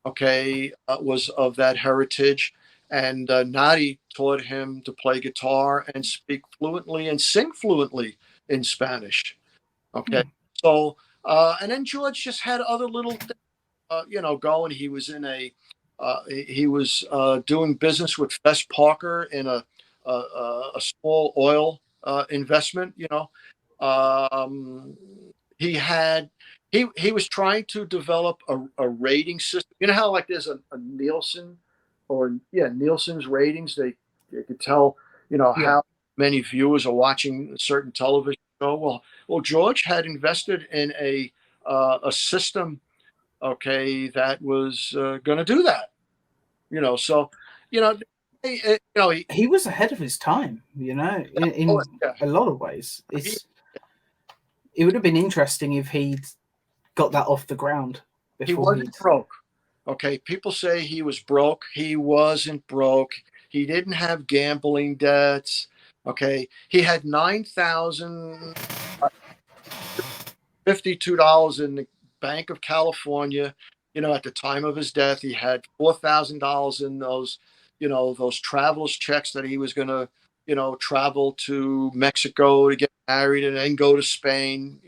okay, was of that heritage. And Nadi taught him to play guitar and speak fluently and sing fluently in Spanish. Okay. So, and then George just had other little things, you know, going. He was in he was doing business with Fess Parker in a small oil investment, you know. Um, he had, he was trying to develop a rating system. You know how like there's a Nielsen or Nielsen's ratings. They could tell, you know, how many viewers are watching a certain television show. Well, George had invested in a system, okay, that was going to do that. You know, so you know, you know, he was ahead of his time. You know, in a lot of ways. It would have been interesting if he'd got that off the ground before he wasn't broke. Okay, people say he was broke. He wasn't broke. He didn't have gambling debts. Okay, he had $9,052 in the Bank of California. You know, at the time of his death, he had $4,000 in those, you know, those traveler's checks that he was going to, you know, travel to Mexico to get married and then go to Spain.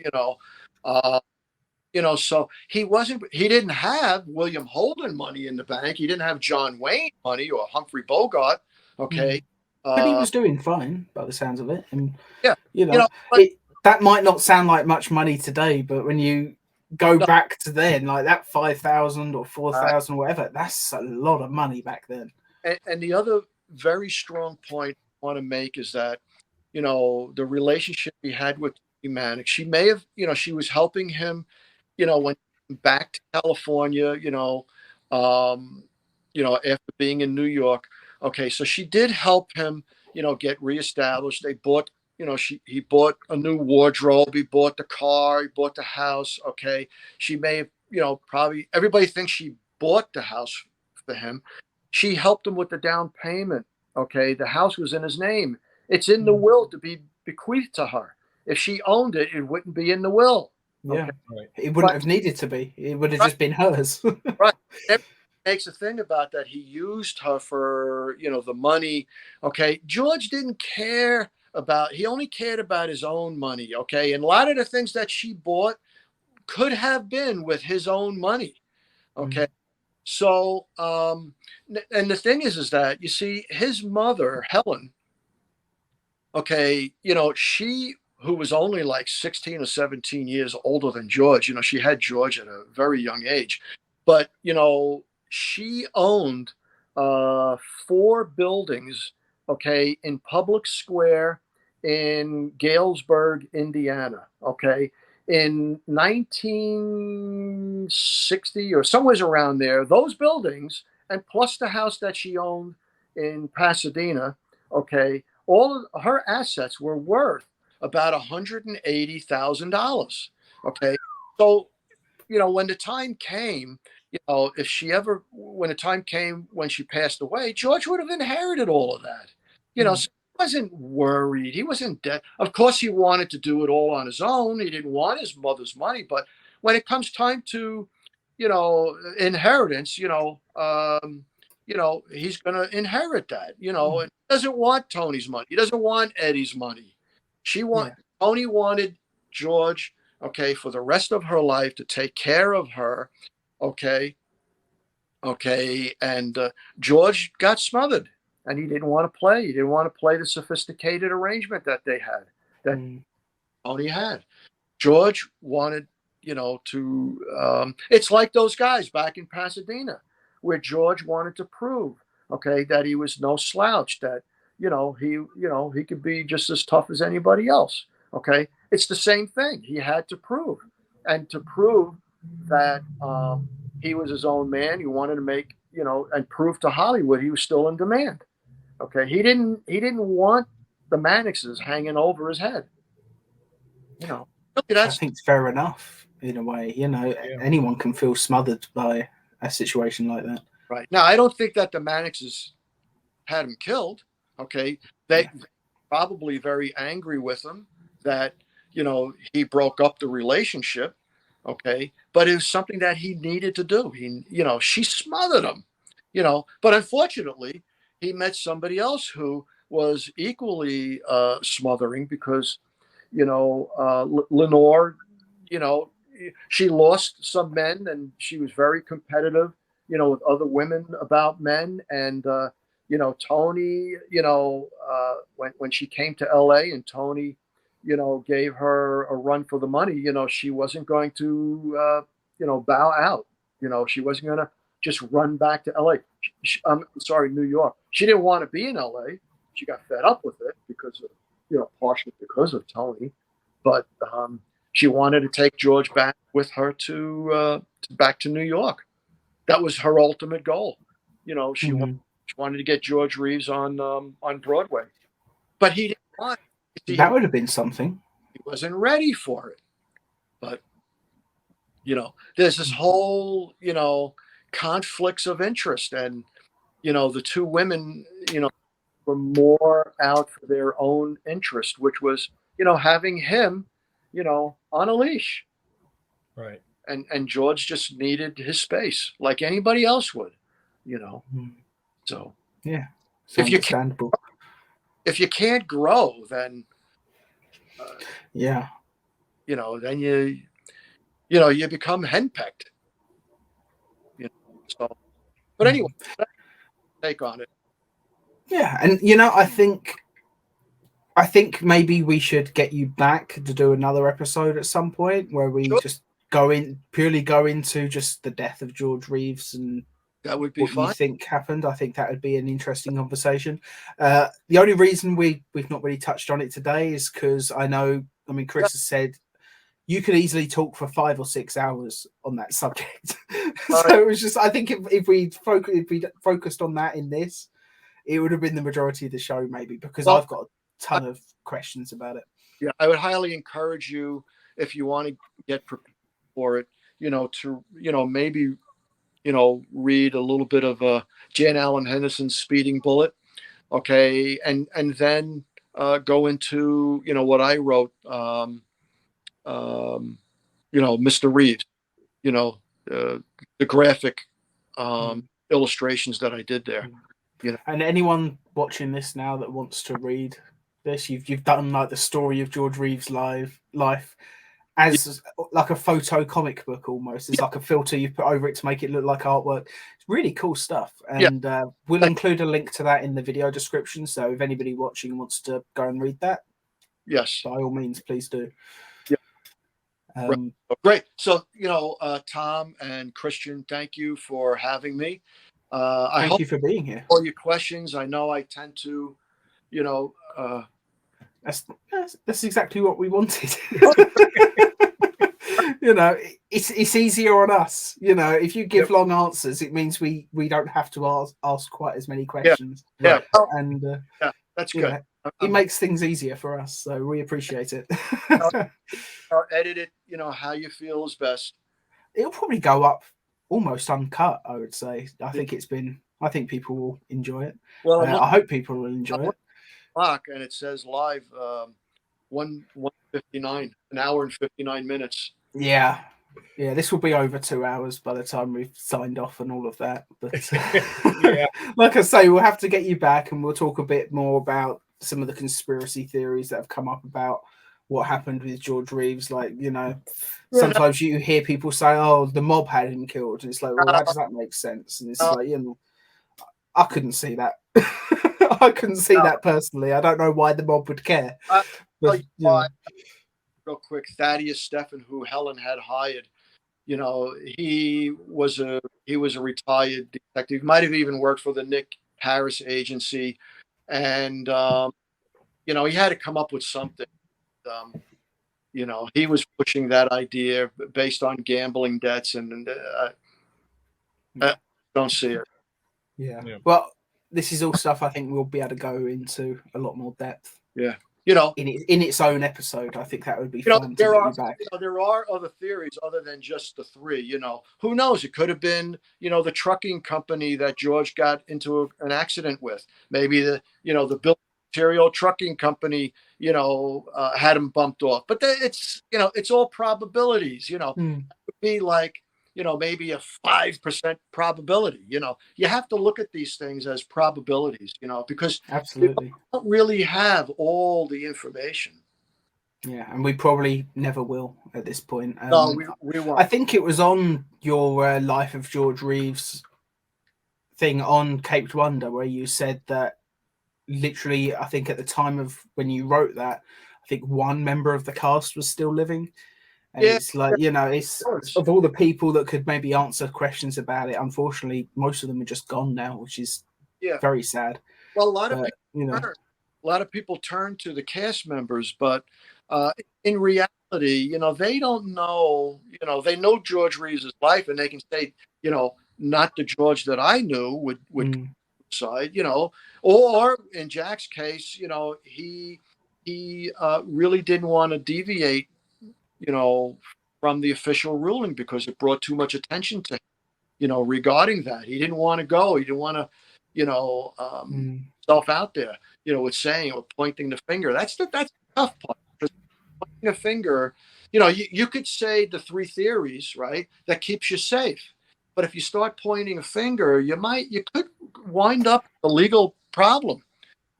You know, so he didn't have William Holden money in the bank. He didn't have John Wayne money or Humphrey Bogart. Okay. But he was doing fine by the sounds of it. And, yeah. You know, that might not sound like much money today, but when you go back to then, like that 5,000 or 4,000, whatever, that's a lot of money back then. And the other very strong point I want to make is that, you know, the relationship he had with Mannix, she may have, you know, she was helping him, you know, when back to California, after being in New York. Okay, so she did help him, you know, get reestablished. They bought, you know, he bought a new wardrobe, he bought the car, he bought the house. Okay, she may have, you know, probably everybody thinks she bought the house for him. She helped him with the down payment. Okay, the house was in his name. It's in the will to be bequeathed to her. If she owned it, it wouldn't be in the will. Yeah, okay. It wouldn't have needed to be. It would have just been hers. Right. Everybody makes a thing about that. He used her for, you know, the money. Okay. George didn't care about, he only cared about his own money. Okay. And a lot of the things that she bought could have been with his own money. Okay. So, and the thing is that, you see, his mother, Helen, okay, you know, she, who was only like 16 or 17 years older than George, you know, she had George at a very young age. But, you know, she owned 4 buildings, okay, in Public Square in Galesburg, Indiana. Okay. In 1960 or somewhere around there, those buildings, and plus the house that she owned in Pasadena, okay, all of her assets were worth about $180,000. Okay. So, when the time came, if she ever, when the time came when she passed away, George would have inherited all of that. So he wasn't worried. He wasn't dead. Of course, he wanted to do it all on his own. He didn't want his mother's money. But when it comes time to, inheritance, he's going to inherit that, and he doesn't want Tony's money. He doesn't want Eddie's money. Tony wanted George, okay, for the rest of her life to take care of her, okay, and George got smothered, and he didn't want to play. He didn't want to play the sophisticated arrangement that they had, that Tony had. George wanted, to. It's like those guys back in Pasadena, where George wanted to prove, okay, that he was no slouch, that he could be just as tough as anybody else. Okay, it's the same thing. He had to prove, and to prove that he was his own man. He wanted to make, and prove to Hollywood he was still in demand. Okay, he didn't want the Mannixes hanging over his head. Really, I think it's fair enough in a way. Anyone can feel smothered by a situation like that. Right. Now, I don't think that the Mannixes had him killed. Okay, they probably very angry with him that he broke up the relationship. Okay, but it was something that he needed to do. She smothered him. But unfortunately, he met somebody else who was equally smothering, because Lenore, she lost some men, and she was very competitive, with other women about men. And Tony, when she came to LA and Tony, gave her a run for the money, she wasn't going to, bow out. She wasn't going to just run back to LA. I'm sorry, New York. She didn't want to be in LA. She got fed up with it because of, partially because of Tony. But she wanted to take George back with her to back to New York. That was her ultimate goal. She wanted to get George Reeves on Broadway, but he didn't want it. That would have been something. He wasn't ready for it. But there's this whole conflicts of interest, and the two women were more out for their own interest, which was having him on a leash. Right. And George just needed his space like anybody else would. So yeah, if you can't grow, then then you become henpecked. So, but anyway, take on it. Yeah, and I think maybe we should get you back to do another episode at some point where we just go into just the death of George Reeves and that would be what fun. You think happened. I think that would be an interesting conversation. The only reason we've not really touched on it today is because Chris has said you could easily talk for 5 or 6 hours on that subject. So it was just, I think if we focused on that in this, it would have been the majority of the show, maybe, because I've got a ton of questions about it. Yeah, I would highly encourage you, if you want to get prepared for it, to maybe read a little bit of Jan Allen Henderson's Speeding Bullet, okay, and then go into what I wrote, Mr. Reeves, the graphic illustrations that I did there. And anyone watching this now that wants to read this, you've done like the story of George Reeves' life as like a photo comic book almost. It's like a filter you put over it to make it look like artwork. It's really cool stuff. And we'll include a link to that in the video description. So if anybody watching wants to go and read that, yes, by all means, please do. Great. So, Tom and Christian, thank you for having me. Thank you for being here. All your questions. I know I tend to, That's exactly what we wanted. It's easier on us. If you give long answers, it means we don't have to ask quite as many questions. Yeah. Well, And yeah, that's good. It makes things easier for us, so we appreciate it. I'll edit it, how you feel is best. It'll probably go up almost uncut, I would say. I think people will enjoy it. Well, I hope people will enjoy it. Clock, and it says live 1:59, an hour and 59 minutes. Yeah, this will be over 2 hours by the time we've signed off and all of that. But like I say, we'll have to get you back, and we'll talk a bit more about some of the conspiracy theories that have come up about what happened with George Reeves. Like, sometimes you hear people say, "Oh, the mob had him killed," and it's like, well, how does that make sense? And it's like, I couldn't see that. I couldn't see that personally. I don't know why the mob would care. But, real quick, Thaddeus Steffen, who Helen had hired, he was a retired detective. He might have even worked for the Nick Harris agency, and he had to come up with something. He was pushing that idea based on gambling debts, and I don't see it. Yeah. Well, this is all stuff I think we'll be able to go into a lot more depth. Yeah. In its own episode, I think that would be fun to get you back. There are other theories other than just the three. Who knows? It could have been, the trucking company that George got into an accident with. Maybe the building material trucking company, had him bumped off. But it's all probabilities. It would be like, maybe a 5% probability. You have to look at these things as probabilities, because absolutely we don't really have all the information. Yeah, and we probably never will at this point. No, we won't. I think it was on your Life of George Reeves thing on Caped Wonder where you said that literally, I think at the time of when you wrote that, I think one member of the cast was still living. And it's like, it's of all the people that could maybe answer questions about it, unfortunately, most of them are just gone now, which is very sad. Well, a lot of people turn to the cast members, but in reality, they don't know, they know George Reeves' life, and they can say, not the George that I knew would side, or in Jack's case, he really didn't want to deviate, from the official ruling because it brought too much attention to him, regarding that. He didn't want to go. He didn't want to, self out there, with saying or pointing the finger. That's the tough part. Because pointing a finger, you could say the three theories, right? That keeps you safe. But if you start pointing a finger, you could wind up a legal problem.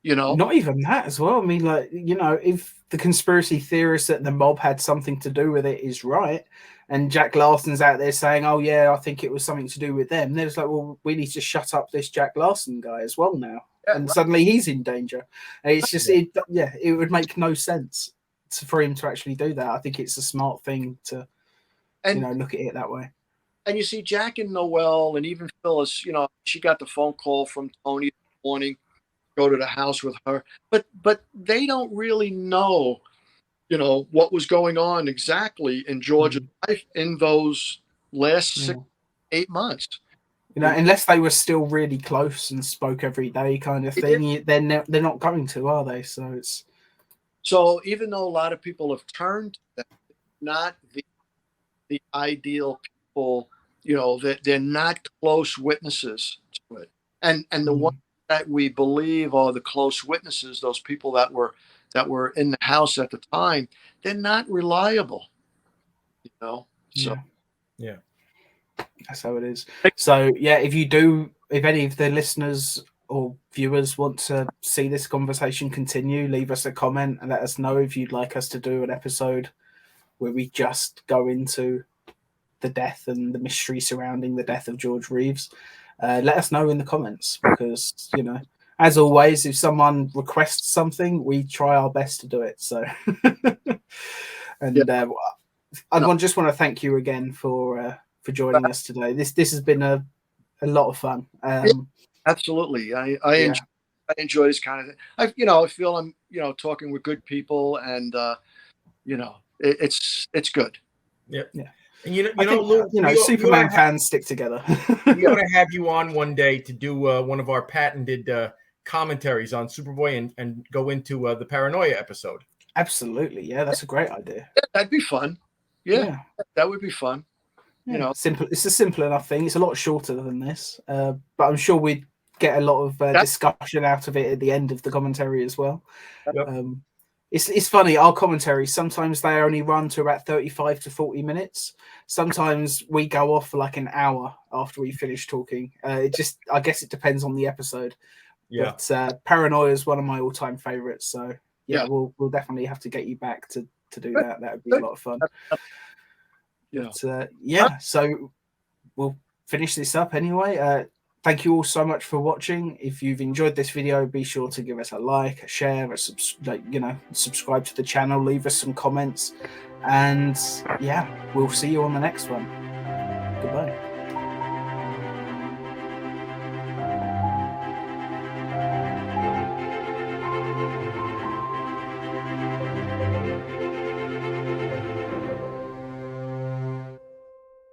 Not even that as well. I mean, like, if the conspiracy theorist that the mob had something to do with it is right, and Jack Larson's out there saying, "Oh yeah, I think it was something to do with them," then it's like, well, we need to shut up this Jack Larson guy as well now, and suddenly he's in danger. And it's just, it would make no sense for him to actually do that. I think it's a smart thing to, look at it that way. And you see, Jack and Noelle, and even Phyllis, she got the phone call from Tony this morning. Go to the house with her, but they don't really know, what was going on exactly in George's life in those last 6-8 months. Unless they were still really close and spoke every day, kind of thing. They're not going to, are they? So even though a lot of people have turned to them, not the ideal people, that they're not close witnesses to it, and the one that we believe are the close witnesses, those people that were in the house at the time, they're not reliable, So yeah, that's how it is. So if any of the listeners or viewers want to see this conversation continue, leave us a comment and let us know if you'd like us to do an episode where we just go into the death and the mystery surrounding the death of George Reeves. Let us know in the comments because, as always, if someone requests something, we try our best to do it. So, I just want to thank you again for joining us today. This has been a lot of fun. Absolutely. I enjoy enjoy this kind of thing. I feel I'm, talking with good people, and it's good. Yeah. Yeah. And you I know, think, Lou, Superman fans stick together. we ought to have you on one day to do one of our patented commentaries on Superboy and go into the paranoia episode. Absolutely, yeah, that's a great idea. Yeah, that'd be fun. Yeah, that would be fun. Yeah. Simple. It's a simple enough thing. It's a lot shorter than this, but I'm sure we'd get a lot of discussion out of it at the end of the commentary as well. Yep. It's funny. Our commentaries sometimes they only run to about 35 to 40 minutes. Sometimes we go off for like an hour after we finish talking. I guess it depends on the episode. Yeah. But Paranoia is one of my all-time favorites. So yeah, we'll definitely have to get you back to do that. That would be a lot of fun. But, so we'll finish this up anyway. Thank you all so much for watching. If you've enjoyed this video, be sure to give us a like, a share, subscribe to the channel, leave us some comments, and yeah, we'll see you on the next one. Goodbye.